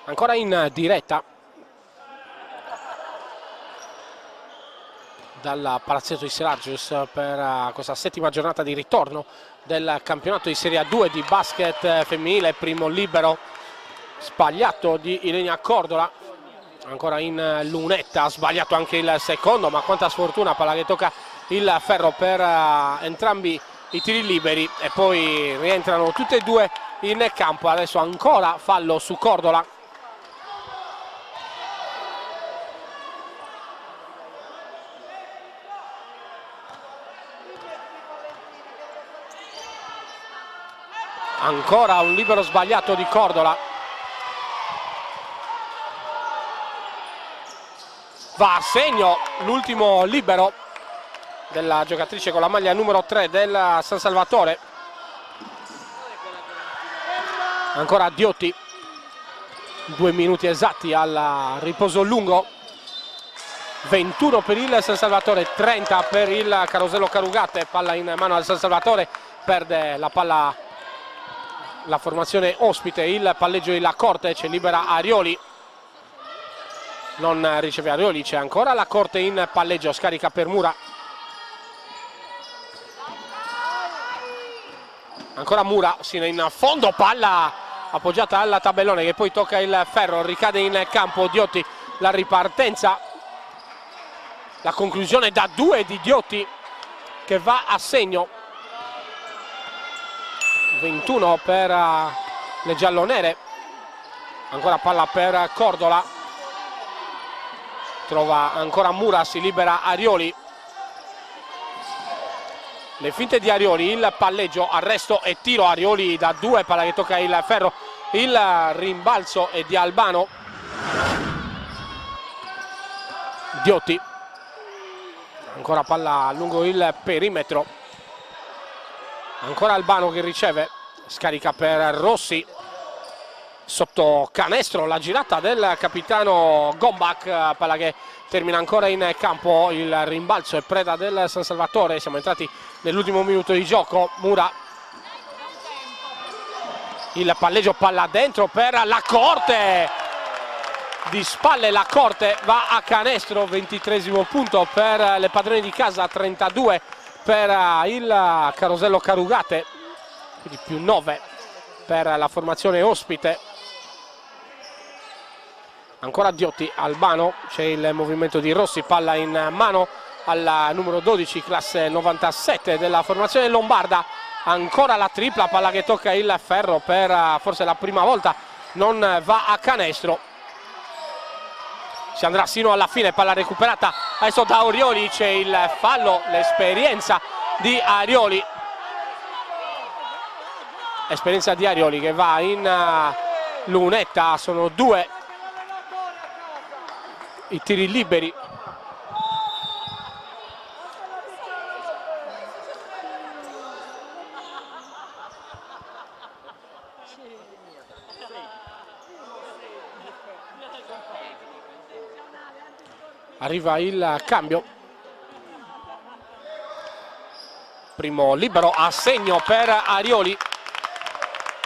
A: Ancora in diretta dal palazzetto di Selagius per questa settima giornata di ritorno del campionato di Serie A2 di basket femminile. Primo libero sbagliato di Ilenia Cordola, ancora in lunetta, ha sbagliato anche il secondo, ma quanta sfortuna, palla che tocca il ferro per entrambi i tiri liberi e poi rientrano tutte e due in campo. Adesso ancora fallo su Cordola. Ancora un libero sbagliato di Cordola. Va a segno l'ultimo libero della giocatrice con la maglia numero 3 del San Salvatore. Ancora Diotti, 2 minuti esatti al riposo lungo. 21 per il San Salvatore, 30 per il Carosello Carugate. Palla in mano al San Salvatore, perde la palla la formazione ospite, il palleggio di La Corte, c'è libera Arioli, non riceve Arioli, c'è ancora La Corte in palleggio, scarica per Mura. Ancora Mura, sino in fondo, palla appoggiata al tabellone che poi tocca il ferro, ricade in campo Diotti, la ripartenza, la conclusione da 2 di Diotti che va a segno. 21 per le giallonere. Ancora palla per Cordola, trova ancora Mura, si libera Arioli, le finte di Arioli, il palleggio, arresto e tiro. Arioli da 2, palla che tocca il ferro, il rimbalzo è di Albano. Diotti, ancora palla lungo il perimetro, ancora Albano che riceve, scarica per Rossi, sotto canestro la girata del capitano Gombach, palla che termina ancora in campo, il rimbalzo è preda del San Salvatore. Siamo entrati nell'ultimo minuto di gioco. Mura, il palleggio, palla dentro per La Corte, di spalle La Corte, va a canestro. 23esimo punto per le padrone di casa, 32 per il Carosello Carugate, quindi più 9 per la formazione ospite. Ancora Diotti, Albano, c'è il movimento di Rossi, palla in mano alla numero 12, classe 97 della formazione lombarda. Ancora la tripla, palla che tocca il ferro per forse la prima volta, non va a canestro. Si andrà sino alla fine, palla recuperata adesso da Arioli, c'è il fallo, l'esperienza di Arioli. Esperienza di Arioli che va in lunetta, sono 2 i tiri liberi. Arriva il cambio, primo libero a segno per Arioli,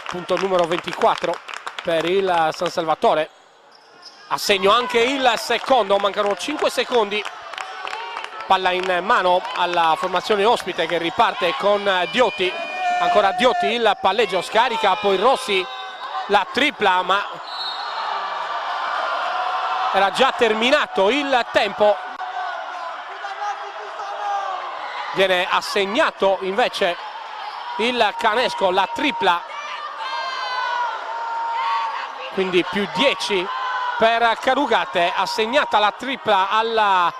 A: punto numero 24 per il San Salvatore. A segno anche il secondo, mancano 5 secondi, palla in mano alla formazione ospite che riparte con Diotti. Ancora Diotti, il palleggio, scarica, poi Rossi, la tripla, ma era già terminato il tempo. Viene assegnato invece il Canesco, la tripla, quindi più 10 per Carugate, assegnata la tripla alla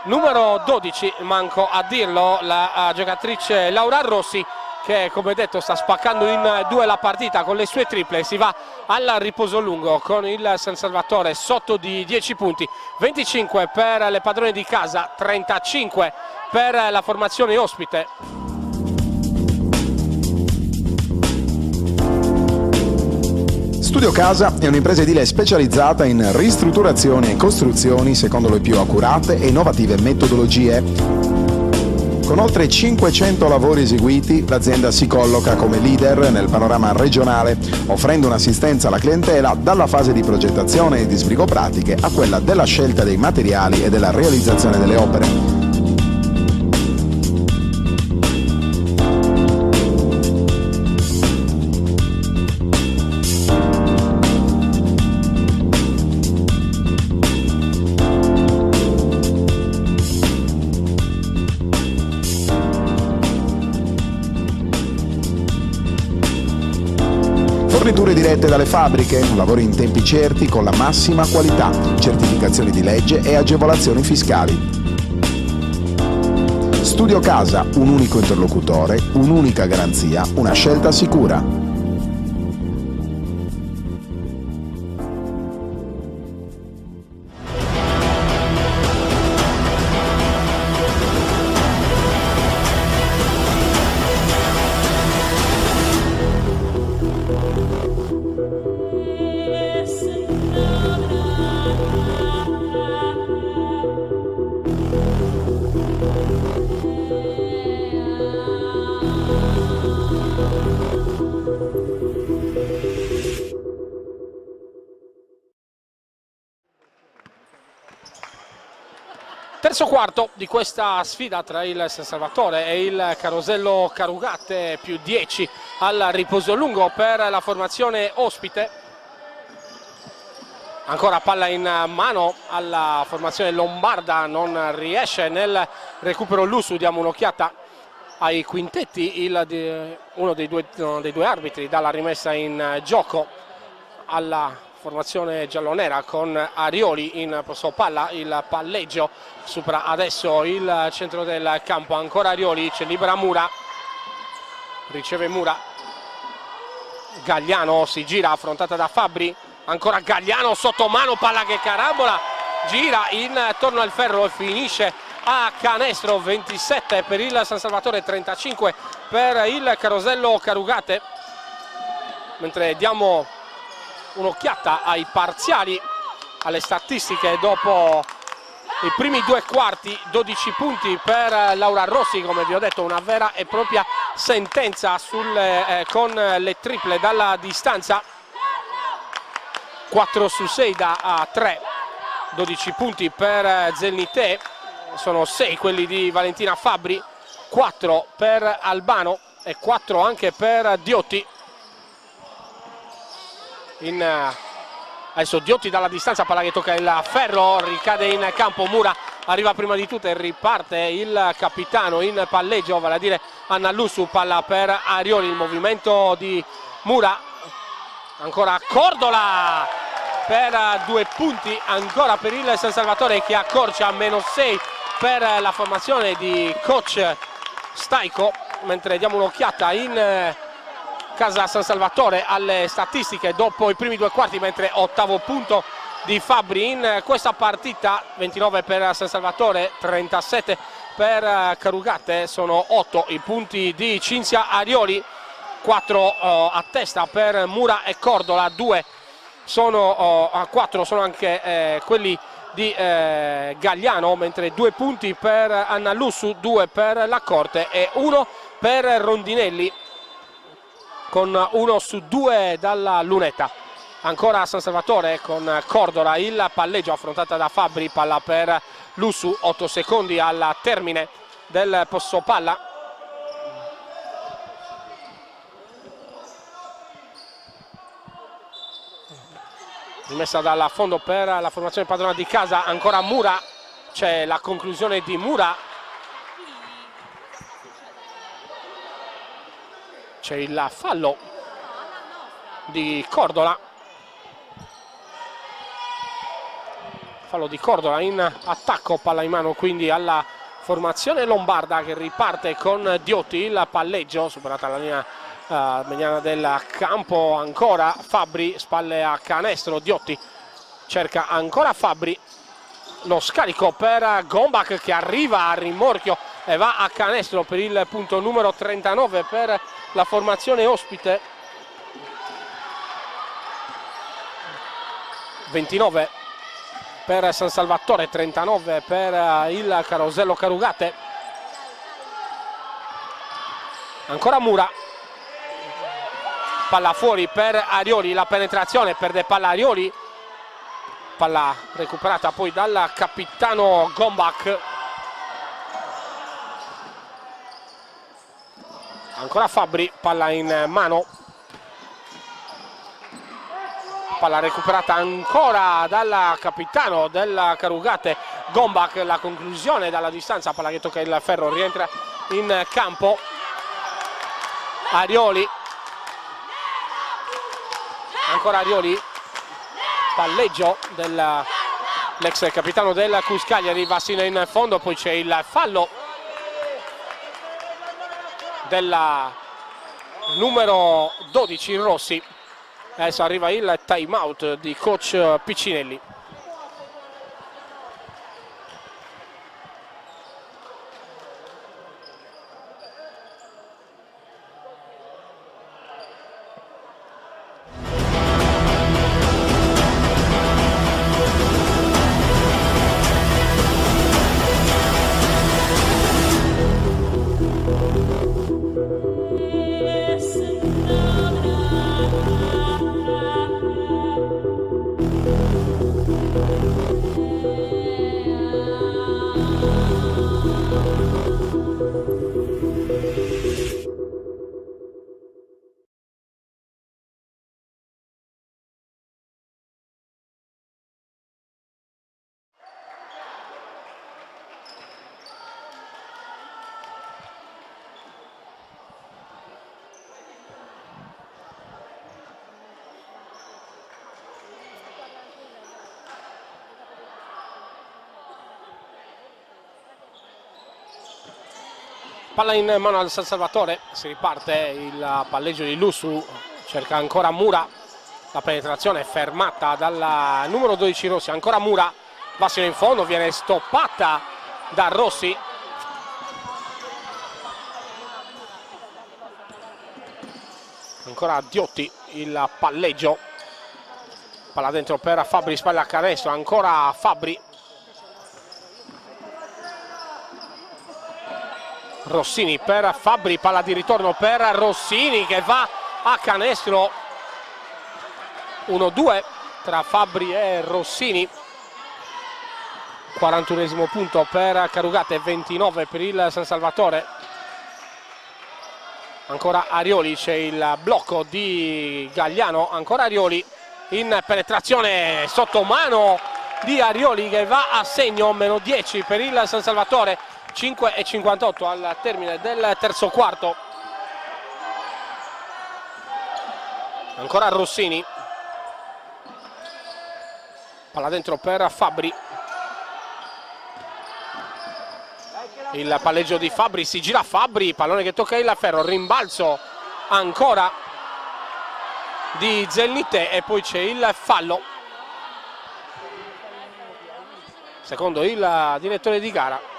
A: numero 12, manco a dirlo, la giocatrice Laura Rossi, che come detto sta spaccando in due la partita con le sue triple. Si va al riposo lungo con il San Salvatore sotto di 10 punti, 25 per le padrone di casa, 35 per la formazione ospite.
E: Studio Casa è un'impresa edile specializzata in ristrutturazioni e costruzioni secondo le più accurate e innovative metodologie. Con oltre 500 lavori eseguiti, l'azienda si colloca come leader nel panorama regionale, offrendo un'assistenza alla clientela dalla fase di progettazione e di sbrigo pratiche a quella della scelta dei materiali e della realizzazione delle opere. Forniture dirette dalle fabbriche, lavori in tempi certi con la massima qualità, certificazioni di legge e agevolazioni fiscali. Studio Casa, un unico interlocutore, un'unica garanzia, una scelta sicura.
A: Terzo quarto di questa sfida tra il San Salvatore e il Carosello Carugate, più 10 al riposo lungo per la formazione ospite. Ancora palla in mano alla formazione lombarda, non riesce nel recupero Lusu. Diamo un'occhiata ai quintetti, uno dei due arbitri dà la rimessa in gioco alla formazione giallonera con Arioli in possesso palla, il palleggio supera adesso il centro del campo, ancora Arioli, c'è libera Mura, riceve Mura, Gagliano si gira, affrontata da Fabbri, ancora Gagliano sotto mano, palla che carambola, gira intorno al ferro e finisce a canestro. 27 per il San Salvatore, 35 per il Carosello Carugate. Mentre diamo un'occhiata ai parziali, alle statistiche dopo i primi due quarti, 12 punti per Laura Rossi, come vi ho detto una vera e propria sentenza con le triple dalla distanza, 4 su 6 da 3, 12 punti per Zelnite, sono 6 quelli di Valentina Fabbri, 4 per Albano e 4 anche per Diotti. Adesso Diotti dalla distanza, palla che tocca il ferro, ricade in campo, Mura arriva prima di tutto e riparte il capitano in palleggio, vale a dire Anna Lusu, palla per Arioli, il movimento di Mura, ancora Cordola per 2 punti ancora per il San Salvatore, che accorcia a -6 per la formazione di coach Staico. Mentre diamo un'occhiata in casa San Salvatore alle statistiche dopo i primi due quarti, mentre ottavo punto di Fabbri in questa partita, 29 per San Salvatore, 37 per Carugate, sono 8 i punti di Cinzia Arioli, 4 a testa per Mura e Cordola, 2 sono a 4 sono anche quelli di Gagliano, mentre 2 punti per Anna Lussu, 2 per la Corte e 1 per Rondinelli, con 1 su 2 dalla lunetta. Ancora San Salvatore con Cordola, il palleggio, affrontata da Fabbri, palla per Lussu, 8 secondi al termine del possesso palla. rimessa dal fondo per la formazione padrona di casa, ancora Mura, c'è la conclusione di Mura, c'è il fallo di Cordola, fallo di Cordola in attacco, palla in mano quindi alla formazione lombarda che riparte con Diotti, il palleggio, superata la linea mediana del campo, ancora Fabbri, spalle a canestro, Diotti cerca ancora Fabbri, lo scarico per Gombach che arriva a rimorchio e va a canestro per il punto numero 39 per la formazione ospite. 29 per San Salvatore, 39 per il Carosello Carugate. Ancora Mura, palla fuori per Arioli, la penetrazione, perde palla Arioli, palla recuperata poi dal capitano Gombach. Ancora Fabbri, palla in mano, palla recuperata ancora dal capitano del Carugate Gombach, la conclusione dalla distanza, palla che tocca il ferro, rientra in campo Arioli, ancora Arioli, palleggio dell'ex capitano del Cuscagliari, Vassina in fondo, poi c'è il fallo della numero 12 Rossi. Adesso arriva il time out di coach Piccinelli. Palla in mano al San Salvatore, si riparte il palleggio di Lussu, cerca ancora Mura, la penetrazione è fermata dalla numero 12 Rossi, ancora Mura, Vassino in fondo, viene stoppata da Rossi. Ancora Diotti, il palleggio, palla dentro per Fabbri, spalla a canestro, ancora Fabbri. Rossini per Fabbri, palla di ritorno per Rossini che va a canestro. 1-2 tra Fabbri e Rossini. 41esimo punto per Carugate, 29 per il San Salvatore. Ancora Arioli, c'è il blocco di Gagliano, ancora Arioli in penetrazione sotto mano di Arioli che va a segno, meno 10 per il San Salvatore. 5:58 al termine del terzo quarto. Ancora Rossini, palla dentro per Fabbri, il palleggio di Fabbri, si gira Fabbri, pallone che tocca il ferro, rimbalzo ancora di Zelnite e poi c'è il fallo secondo il direttore di gara.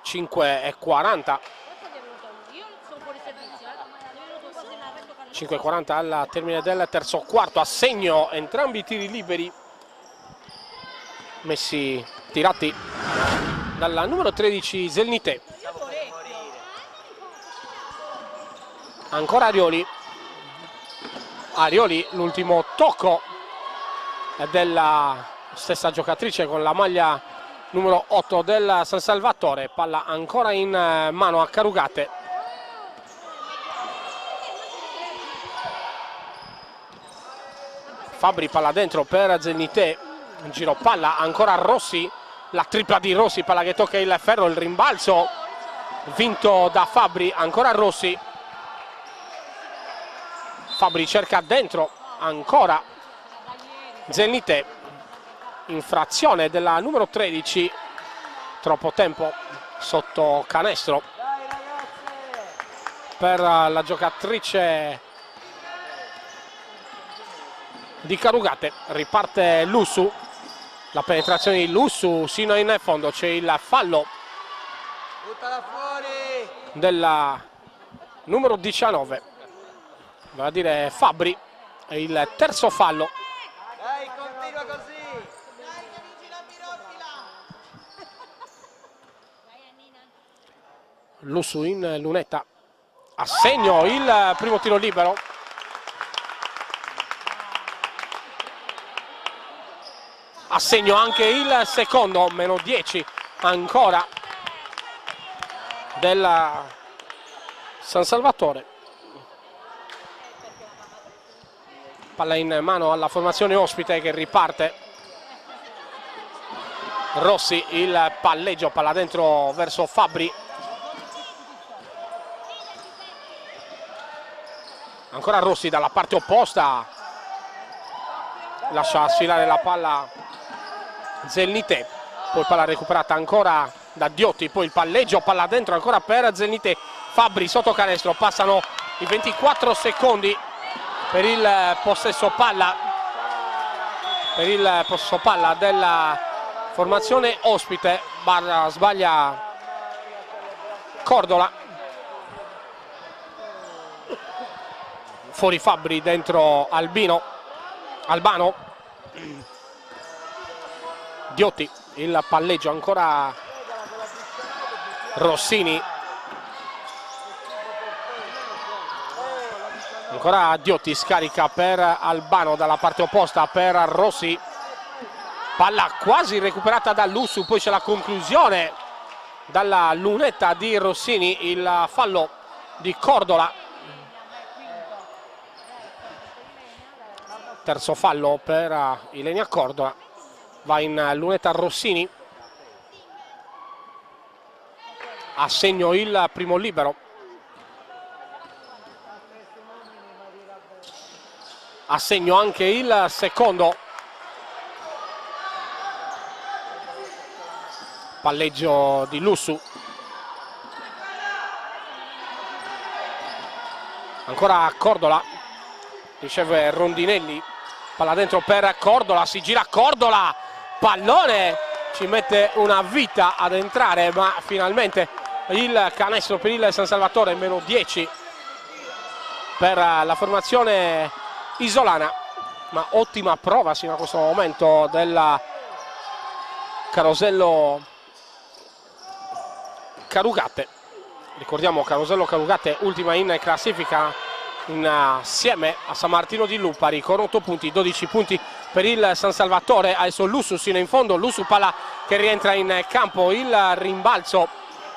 A: e 40 al termine del terzo quarto, a segno entrambi i tiri liberi messi, tirati dalla numero 13 Zelnite. Ancora Arioli, l'ultimo tocco della stessa giocatrice con la maglia numero 8 del San Salvatore. Palla ancora in mano a Carugate. Fabri, palla dentro per Zenité, giro palla ancora Rossi, la tripla di Rossi, palla che tocca il ferro, il rimbalzo vinto da Fabri, ancora Rossi. Fabri cerca dentro, ancora Zenité, infrazione della numero 13, troppo tempo sotto canestro per la giocatrice di Carugate. Riparte Lussu, la penetrazione di Lussu sino in fondo, c'è il fallo della numero 19, va a dire Fabri, è il terzo fallo.
C: Dai, continua così.
A: Lussu in lunetta, a segno il primo tiro libero. A segno anche il secondo, meno 10 ancora della San Salvatore. Palla in mano alla formazione ospite che riparte. Rossi, il palleggio, palla dentro verso Fabri. Ancora Rossi dalla parte opposta, lascia sfilare la palla Zenité, poi palla recuperata ancora da Diotti, poi il palleggio, palla dentro ancora per Zenité. Fabri sotto canestro, passano i 24 secondi per il possesso palla, della formazione ospite. Sbaglia Cordola, fuori Fabri, dentro Albano. Diotti, il palleggio, ancora Rossini, ancora Diotti, scarica per Albano dalla parte opposta per Rossi, palla quasi recuperata da Lussu, poi c'è la conclusione dalla lunetta di Rossini, il fallo di Cordola, terzo fallo per Ilenia Cordola. Va in lunetta Rossini, a segno il primo libero. A segno anche il secondo. Palleggio di Lussu. Ancora Cordola, riceve Rondinelli, palla dentro per Cordola, si gira Cordola, pallone, ci mette una vita ad entrare, ma finalmente il canestro per il San Salvatore, meno 10 per la formazione isolana, ma ottima prova sino a questo momento della Carosello Carugate. Ricordiamo Carosello Carugate ultima in classifica insieme a San Martino di Lupari con 8 punti, 12 punti per il San Salvatore. Adesso Lussu sino in fondo, Lussu, palla che rientra in campo, il rimbalzo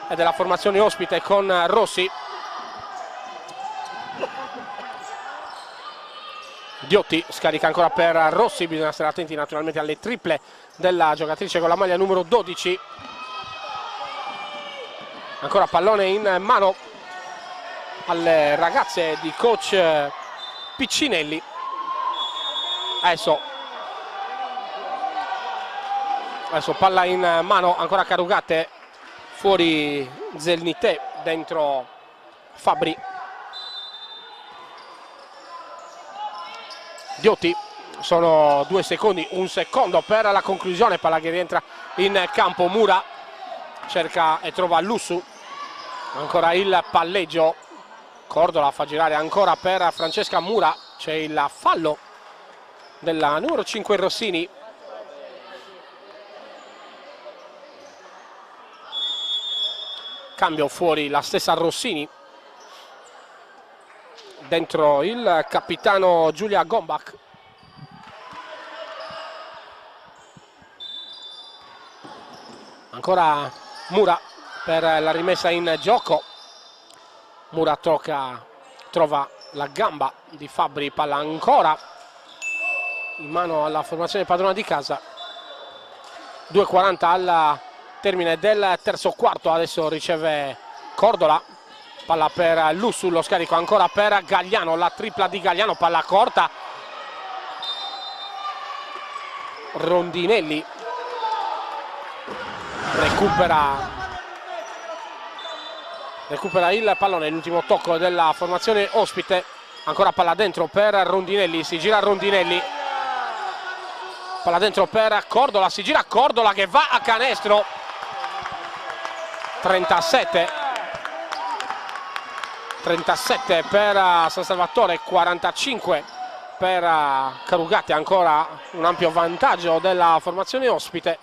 A: è della formazione ospite con Rossi. Diotti scarica ancora per Rossi, bisogna essere attenti naturalmente alle triple della giocatrice con la maglia numero 12. Ancora pallone in mano alle ragazze di coach Piccinelli. Adesso palla in mano ancora Carugate, fuori Zenité, dentro Fabri. Diotti, sono 2 secondi, 1 secondo per la conclusione, palla che rientra in campo. Mura cerca e trova Lussu, ancora il palleggio, Cordola fa girare ancora per Francesca Mura, c'è il fallo della numero 5 Rossini. Cambio, fuori la stessa Rossini, dentro il capitano Giulia Gombach. Ancora Mura per la rimessa in gioco. Mura trova la gamba di Fabbri, palla ancora in mano alla formazione padrona di casa. 2:40 al termine del terzo quarto. Adesso riceve Cordola, palla per Lussu, lo scarico ancora per Gagliano, la tripla di Gagliano, palla corta. Rondinelli recupera il pallone, l'ultimo tocco della formazione ospite. Ancora palla dentro per Rondinelli, si gira Rondinelli, palla dentro per Cordola, si gira Cordola che va a canestro. 37 per San Salvatore, 45 per Carugate. Ancora un ampio vantaggio della formazione ospite.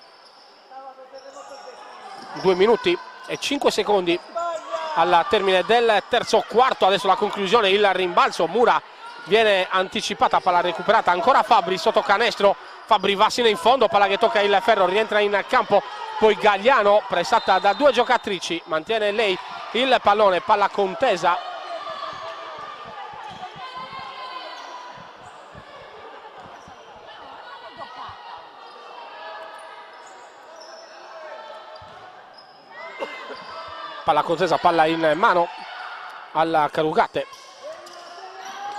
A: 2 minuti e 5 secondi al termine del terzo quarto. Adesso la conclusione, il rimbalzo. Mura viene anticipata, palla recuperata, ancora Fabbri sotto canestro. Fabbri va sino in fondo, palla che tocca il ferro, rientra in campo poi Gagliano, pressata da 2 giocatrici, mantiene lei il pallone, palla contesa. Palla contesa, palla in mano alla Carugate.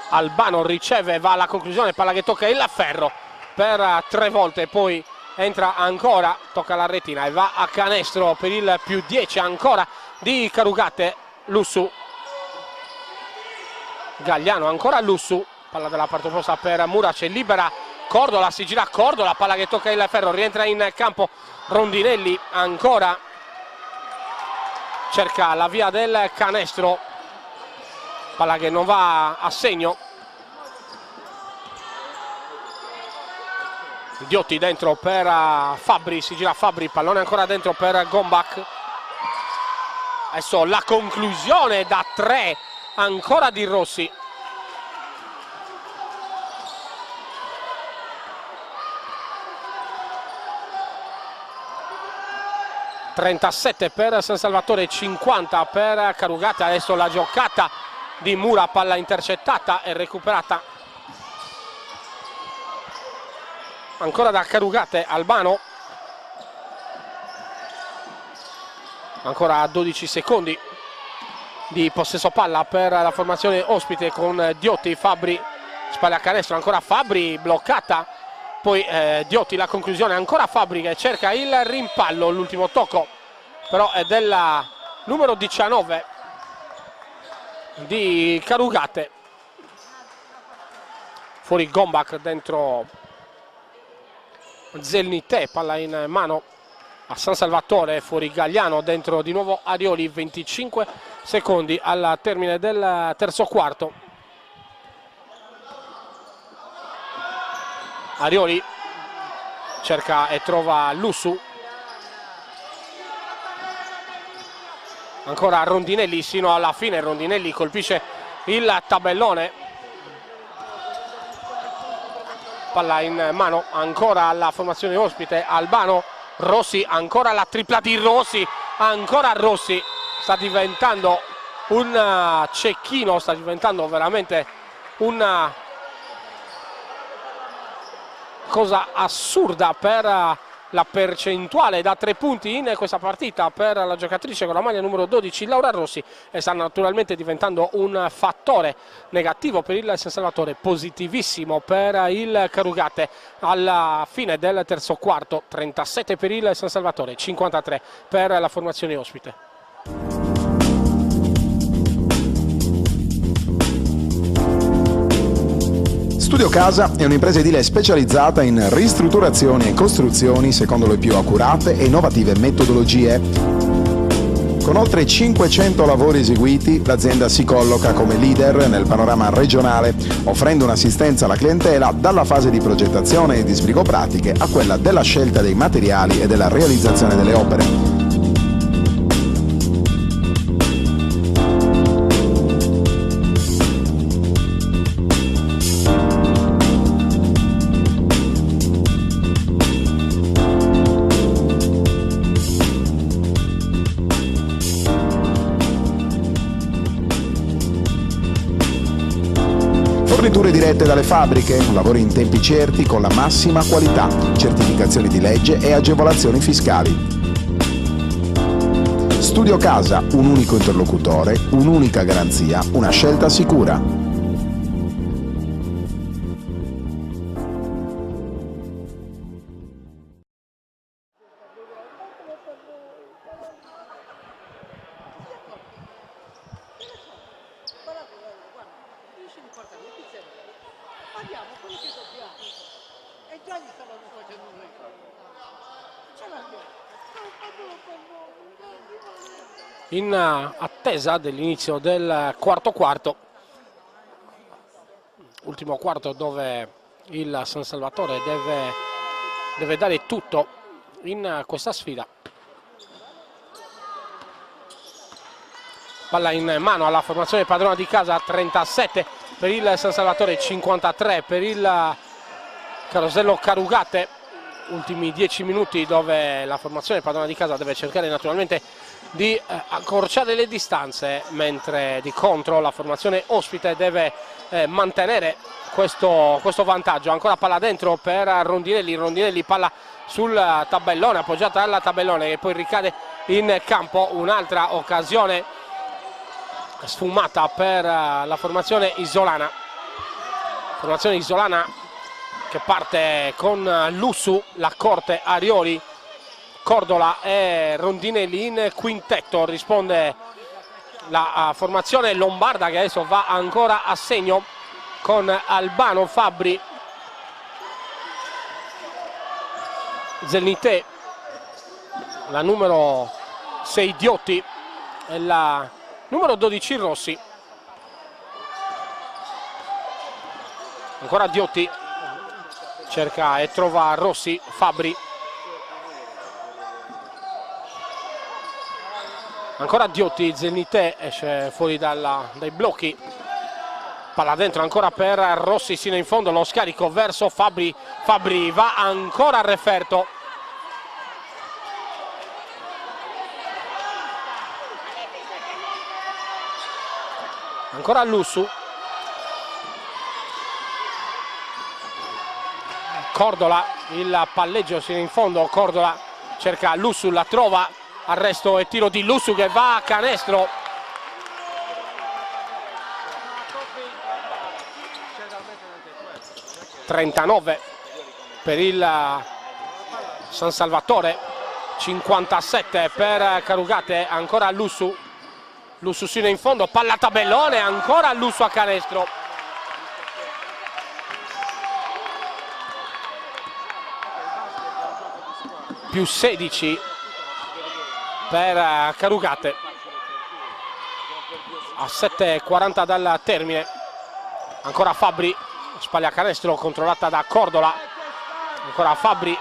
A: Albano riceve, va alla conclusione, palla che tocca il ferro per 3 volte, poi entra ancora, tocca la retina e va a canestro per il +10 ancora di Carugate. Lussu, Gagliano, ancora Lussu, palla dalla parte opposta per Mura, c'è libera Cordola, si gira Cordola, palla che tocca il ferro, rientra in campo Rondinelli, ancora cerca la via del canestro, palla che non va a segno. Diotti dentro per Fabbri, si gira Fabbri, pallone ancora dentro per Gombach. Adesso la conclusione da 3 ancora di Rossi. (37 per San Salvatore, 50 per Carugate). Adesso la giocata di Mura, palla intercettata e recuperata ancora da Carugate. Albano, ancora 12 secondi di possesso palla per la formazione ospite con Diotti. Fabbri, spalle a canestro, ancora Fabbri, bloccata, poi Diotti, la conclusione, ancora Fabbri che cerca il rimpallo, l'ultimo tocco però è della numero 19 di Carugate. Fuori Gombach, dentro Zelnite, palla in mano a San Salvatore, fuori Gagliano, dentro di nuovo Arioli. 25 secondi al termine del terzo quarto. Arioli cerca e trova Lussu, ancora Rondinelli sino alla fine. Rondinelli colpisce il tabellone, palla in mano ancora alla formazione ospite. Albano, Rossi, ancora la tripla di Rossi, ancora Rossi. Sta diventando un cecchino, sta diventando veramente una cosa assurda per la percentuale da 3 punti in questa partita per la giocatrice con la maglia numero 12 Laura Rossi, e sta naturalmente diventando un fattore negativo per il San Salvatore, positivissimo per il Carugate alla fine del terzo quarto. 37 per il San Salvatore, 53 per la formazione ospite.
E: Studio Casa è un'impresa edile specializzata in ristrutturazioni e costruzioni secondo le più accurate e innovative metodologie. Con oltre 500 lavori eseguiti, l'azienda si colloca come leader nel panorama regionale, offrendo un'assistenza alla clientela dalla fase di progettazione e di sbrigo pratiche a quella della scelta dei materiali e della realizzazione delle opere. dirette dalle fabbriche, lavori in tempi certi con la massima qualità, certificazioni di legge e agevolazioni fiscali. Studio Casa, un unico interlocutore, un'unica garanzia, una scelta sicura.
A: In attesa dell'inizio del quarto, ultimo quarto dove il San Salvatore deve dare tutto in questa sfida. Palla in mano alla formazione padrona di casa, 37 per il San Salvatore, 53 per il Carosello Carugate. Ultimi 10 minuti dove la formazione padrona di casa deve cercare naturalmente di accorciare le distanze, mentre di contro la formazione ospite deve mantenere questo vantaggio. Ancora palla dentro per Rondinelli, palla sul tabellone, appoggiata al tabellone, e poi ricade in campo. Un'altra occasione sfumata per la formazione isolana. Formazione isolana che parte con Lussu, Lacorte, Arioli, Cordola e Rondinelli in quintetto. Risponde la formazione lombarda, che adesso va ancora a segno con Albano, Fabbri, Zelnité, la numero 6 Diotti e la numero 12 Rossi. Ancora Diotti, cerca e trova Rossi, Fabbri. Ancora Diotti, Zelnité esce fuori dai blocchi. Palla dentro ancora per Rossi sino in fondo, lo scarico verso Fabbri. Fabbri va ancora a referto. Ancora Lussu. Cordola, il palleggio sino in fondo, Cordola cerca Lussu, la trova, arresto e tiro di Lussu che va a canestro. (39) per il San Salvatore, 57 per Carugate. Ancora Lussu, Lussu sino in fondo, palla tabellone, ancora Lussu a canestro. Più 16 per Carugate a 7:40 dal termine. Ancora Fabbri, spalla canestro controllata da Cordola. Ancora Fabbri,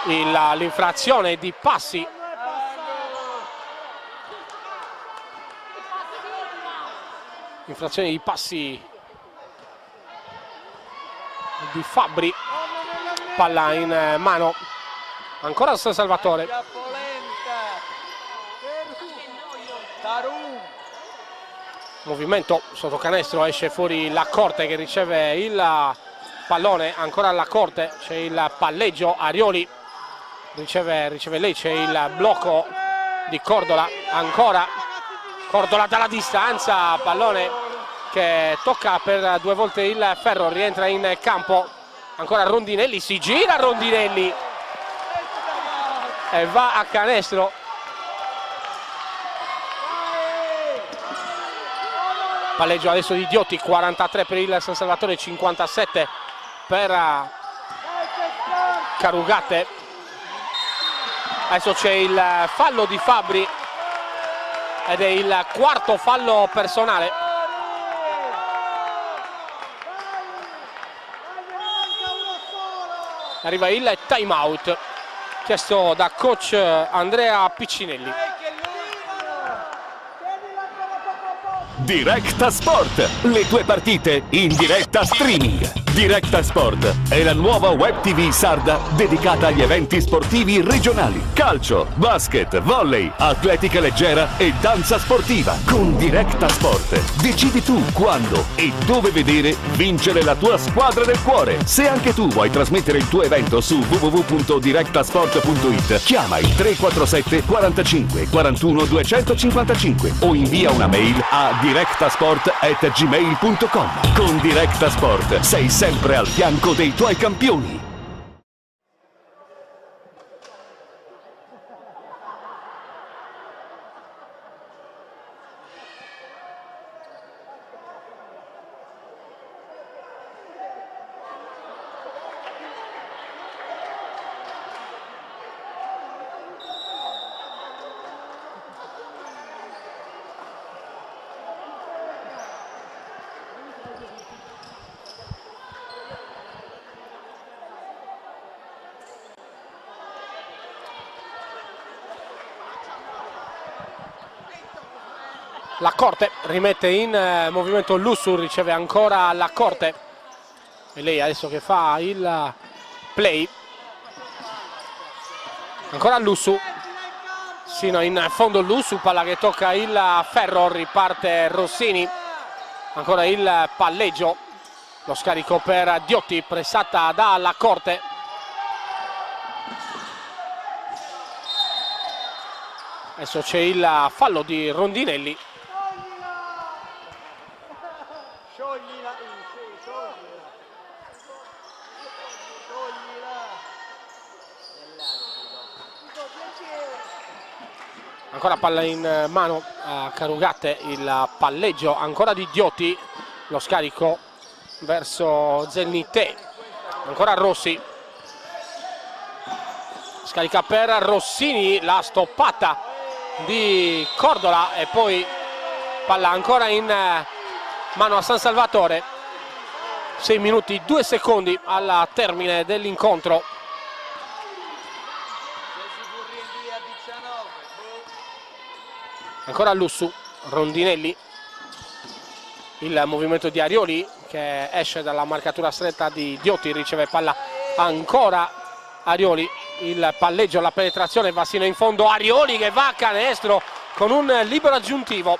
A: l'infrazione di passi. Infrazione di passi di Fabbri. Palla in mano ancora San Salvatore. Movimento sotto canestro, esce fuori Lacorte che riceve il pallone. Ancora Lacorte, c'è il palleggio, Arioli riceve lei, c'è il blocco di Cordola. Ancora Cordola dalla distanza, pallone che tocca per 2 volte il ferro, rientra in campo. Ancora Rondinelli, si gira Rondinelli e va a canestro. Palleggio adesso di Diotti, 43 per il San Salvatore, 57 per Carugate. Adesso c'è il fallo di Fabbri ed è il 4º fallo personale. Arriva il time out chiesto da coach Andrea Piccinelli.
D: Directa Sport, le tue partite in diretta streaming. Directa Sport è la nuova web TV sarda dedicata agli eventi sportivi regionali. Calcio, basket, volley, atletica leggera e danza sportiva. Con Directa Sport decidi tu quando e dove vedere vincere la tua squadra del cuore. Se anche tu vuoi trasmettere il tuo evento su www.directasport.it, chiama il 347 45 41 255 o invia una mail a directasport@gmail.com. Con Directa Sport sei sempre al fianco dei tuoi campioni.
A: La Corte rimette in movimento Lussu, riceve ancora la Corte e lei adesso che fa il play, ancora Lussu, sino in fondo Lussu, palla che tocca il ferro, riparte Rossini, ancora il palleggio, lo scarico per Diotti, pressata dalla Corte. Adesso c'è il fallo di Rondinelli. Ancora palla in mano a Carugate, il palleggio ancora di Diotti, lo scarico verso Zennite, ancora Rossi, scarica per Rossini, la stoppata di Cordola e poi palla ancora in mano a San Salvatore. 6 minuti 2 secondi al termine dell'incontro. Ancora Lussu, Rondinelli, il movimento di Arioli che esce dalla marcatura stretta di Diotti, riceve palla ancora Arioli, il palleggio, la penetrazione va sino in fondo, Arioli che va a canestro con un libero aggiuntivo.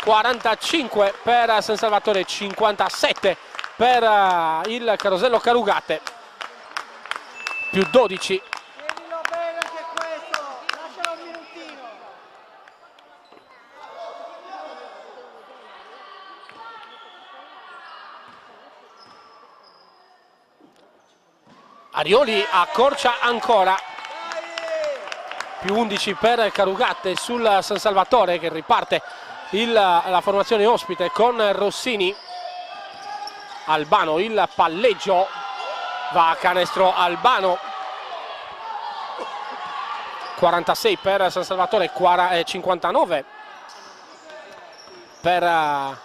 A: 45 per San Salvatore, 57 per il Carosello Carugate, più 12. Arioli accorcia ancora, più 11 per Carugate sul San Salvatore che riparte la formazione ospite con Rossini. Albano, il palleggio, va a canestro Albano. 46 per San Salvatore, 59 per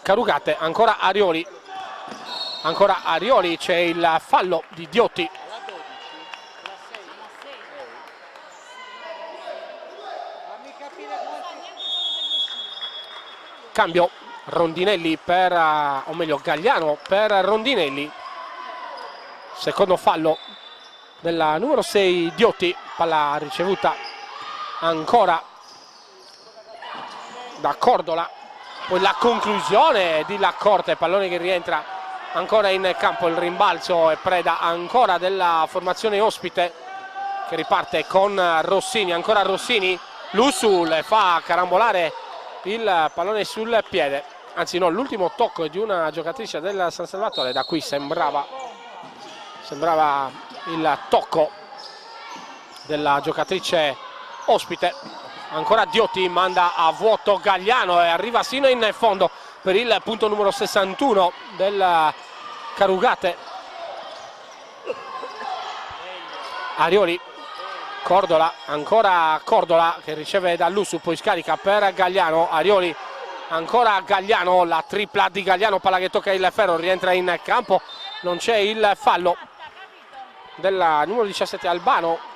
A: Carugate, ancora Arioli. Ancora Arioli, c'è il fallo di Diotti. Cambio, Rondinelli per, o meglio Gagliano per Rondinelli. Secondo fallo della numero 6 Diotti, palla ricevuta ancora da Cordola. Poi la conclusione di La Corte, pallone che rientra ancora in campo, il rimbalzo e preda ancora della formazione ospite che riparte con Rossini, ancora Rossini, Lussu le fa carambolare il pallone sul piede, anzi no, l'ultimo tocco è di una giocatrice del San Salvatore, da qui sembrava il tocco della giocatrice ospite. Ancora Diotti manda a vuoto Gagliano e arriva sino in fondo per il punto numero 61 del Carugate. Arioli, Cordola, ancora Cordola che riceve da Lussu, poi scarica per Gagliano. Arioli, ancora Gagliano, la tripla di Gagliano, palla che tocca il ferro, rientra in campo, non c'è il fallo della numero 17 Albano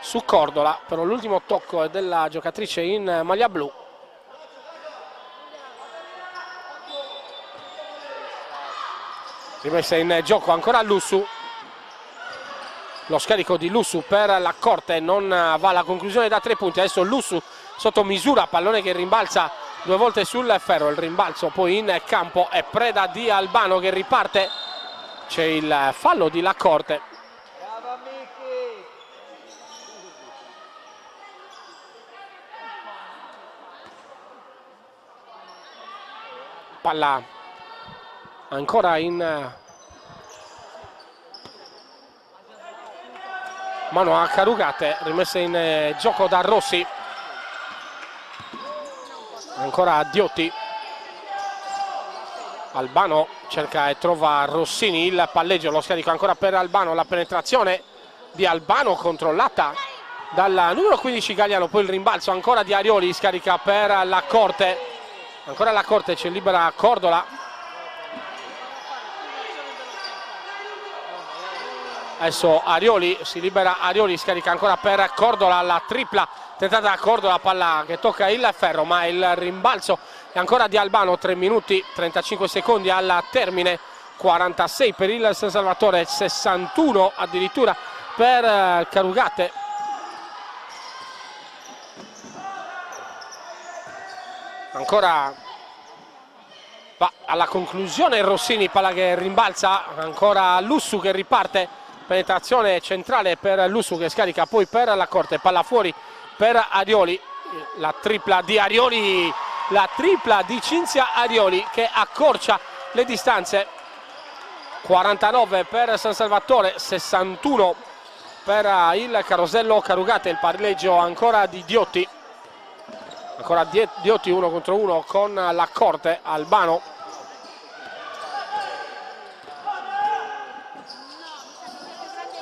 A: su Cordola, però l'ultimo tocco è della giocatrice in maglia blu. rimessa in gioco ancora Lussu, lo scarico di Lussu per la Corte non va alla conclusione da 3 punti. Adesso Lussu sotto misura, pallone che rimbalza 2 volte sul ferro, il rimbalzo poi in campo è preda di Albano che riparte, c'è il fallo di La Corte. Palla ancora in mano a Carugate, rimessa in gioco da Rossi, ancora Diotti, Albano cerca e trova Rossini, il palleggio, lo scarico ancora per Albano, la penetrazione di Albano controllata dal numero 15 Gagliano, poi il rimbalzo ancora di Arioli, scarica per La Corte, ancora La Corte, c'è libera Cordola. Adesso Arioli, si libera Arioli, scarica ancora per Cordola, la tripla tentata da Cordola, palla che tocca il ferro, ma il rimbalzo è ancora di Albano. 3 minuti 35 secondi al termine, 46 per il San Salvatore, 61 addirittura per Carugate. Ancora va alla conclusione Rossini, palla che rimbalza, ancora Lussu che riparte, penetrazione centrale per Lussu che scarica poi per La Corte, palla fuori per Arioli, la tripla di Arioli, la tripla di Cinzia Arioli che accorcia le distanze. 49 per San Salvatore, 61 per il Carosello Carugate, il pareggio ancora di Diotti, ancora Diotti 1 contro 1 con La Corte. Albano,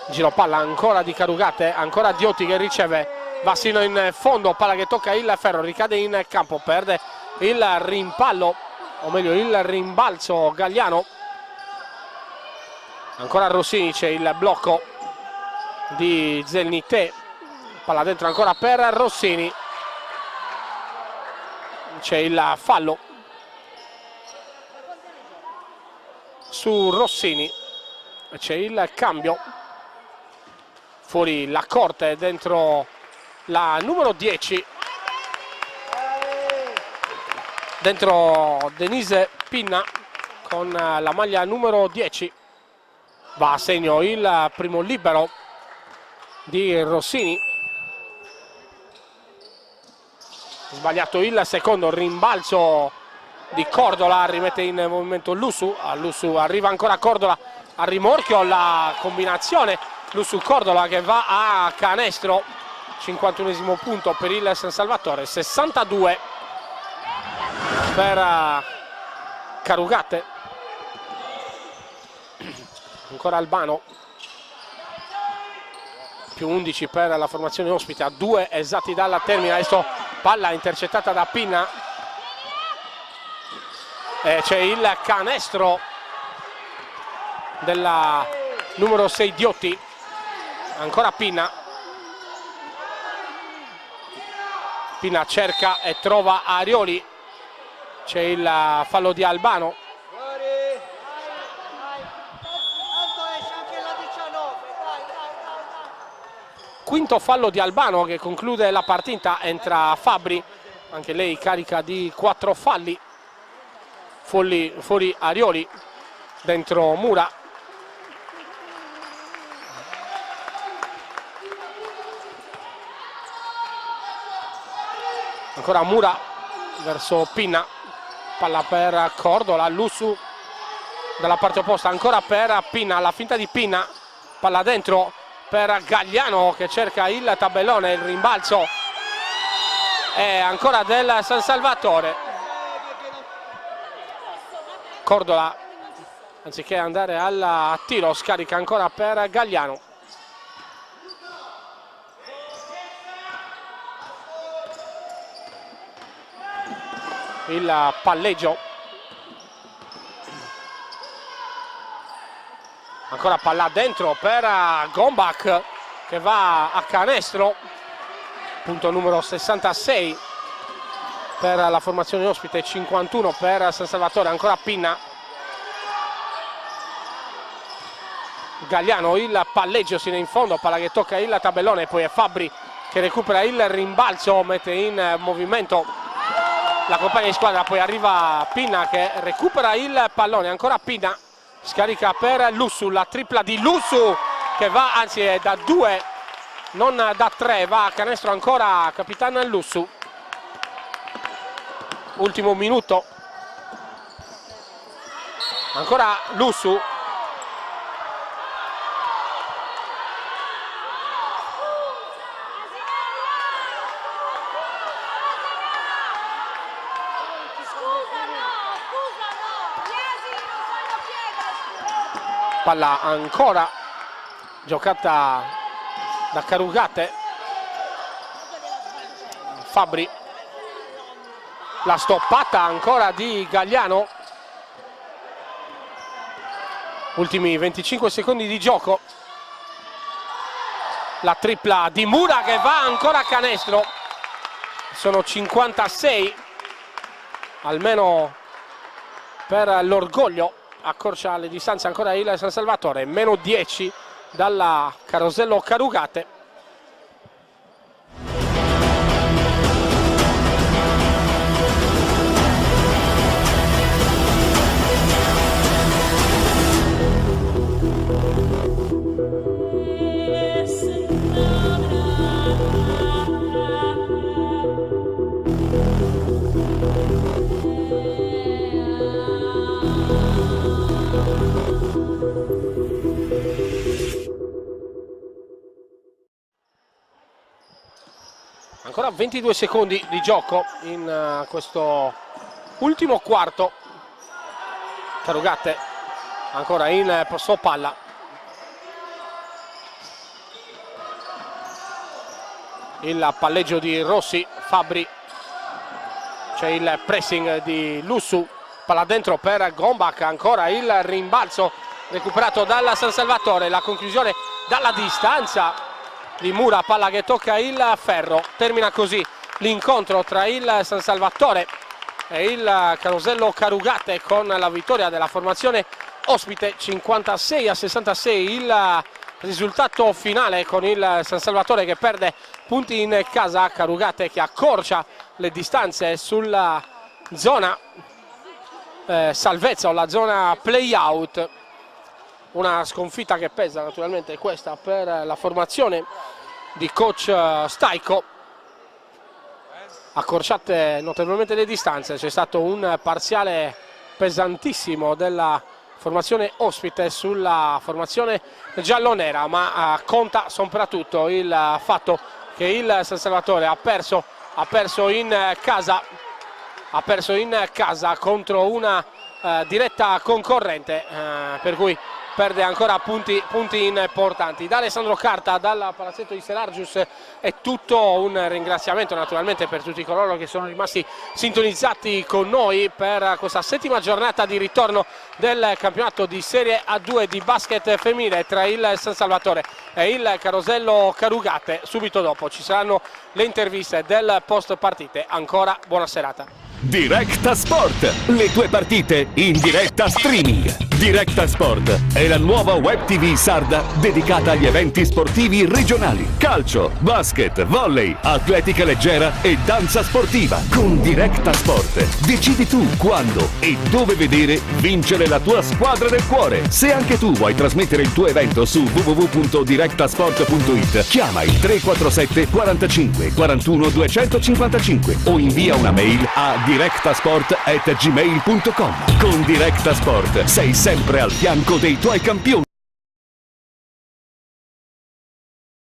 A: giro palla ancora di Carugate, ancora Diotti che riceve, va sino in fondo, palla che tocca il ferro, ricade in campo, perde il rimpallo, o meglio il rimbalzo Gagliano. Ancora Rossini, c'è il blocco di Zelnité, palla dentro ancora per Rossini, c'è il fallo su Rossini, c'è il cambio. Fuori La Corte, dentro la numero 10, dentro Denise Pinna con la maglia numero 10, va a segno il primo libero di Rossini, sbagliato il secondo, rimbalzo di Cordola, rimette in movimento Lussu, a Lussu arriva ancora Cordola a rimorchio, la combinazione Lussu Cordola che va a canestro, 51esimo punto per il San Salvatore, 62 per Carugate. Ancora Albano, più 11 per la formazione ospite, a 2 esatti dalla termine. Adesso palla intercettata da Pinna e c'è il canestro della numero 6 Diotti. Ancora Pinna, Pinna cerca e trova Arioli, c'è il fallo di Albano. Quinto fallo di Albano che conclude la partita, entra Fabri, anche lei carica di 4 falli, fuori Arioli, dentro Mura. Ancora Mura verso Pinna, palla per Cordola, Lussu dalla parte opposta, ancora per Pinna, la finta di Pinna, palla dentro per Gagliano che cerca il tabellone, il rimbalzo è ancora del San Salvatore. Cordola anziché andare al tiro scarica ancora per Gagliano. Il palleggio, ancora palla dentro per Gombach che va a canestro, punto numero 66 per la formazione ospite, 51 per San Salvatore. Ancora Pinna, Gagliano il palleggio sino in fondo, palla che tocca il tabellone, poi è Fabbri che recupera il rimbalzo, mette in movimento la compagna di squadra, poi arriva Pinna che recupera il pallone, ancora Pinna, scarica per Lussu, la tripla di Lussu che va, anzi è da 2, non da 3, va a canestro ancora Capitan Lussu. Ultimo minuto, ancora Lussu. Palla ancora giocata da Carugate, Fabbri, la stoppata ancora di Gagliano, ultimi 25 secondi di gioco, la tripla di Mura che va ancora a canestro, sono 56 almeno per l'orgoglio, accorcia le distanze ancora il San Salvatore, meno 10 dalla Carosello Carugate. Ancora 22 secondi di gioco in questo ultimo quarto. Carugate ancora in possesso palla. Il palleggio di Rossi, Fabbri, c'è il pressing di Lussu, palla dentro per Gombach, ancora il rimbalzo recuperato dalla San Salvatore, la conclusione dalla distanza di Mura, palla che tocca il ferro. Termina così l'incontro tra il San Salvatore e il Carosello Carugate con la vittoria della formazione ospite, 56-66 il risultato finale, con il San Salvatore che perde punti in casa, Carugate che accorcia le distanze sulla zona salvezza o la zona play out. Una sconfitta che pesa naturalmente questa per la formazione di coach Staiko, accorciate notevolmente le distanze, c'è stato un parziale pesantissimo della formazione ospite sulla formazione giallonera, ma conta soprattutto il fatto che il San Salvatore ha perso in casa contro una diretta concorrente, per cui perde ancora punti importanti. Da Alessandro Carta, dal palazzetto di Selargius, è tutto un ringraziamento naturalmente per tutti coloro che sono rimasti sintonizzati con noi per questa settima giornata di ritorno del campionato di Serie A2 di basket femminile tra il San Salvatore e il Carosello Carugate. Subito dopo ci saranno le interviste del post partite. Ancora buona serata.
D: Directa Sport, le tue partite in diretta streaming. Directa Sport è la nuova web TV sarda dedicata agli eventi sportivi regionali: calcio, basket, volley, atletica leggera e danza sportiva. Con Directa Sport decidi tu quando e dove vedere vincere la tua squadra del cuore. Se anche tu vuoi trasmettere il tuo evento su www.directasport.it, chiama il 347 45 41 255 o invia una mail a directasport@gmail.com. Con Directa Sport sei sempre al fianco dei tuoi campioni.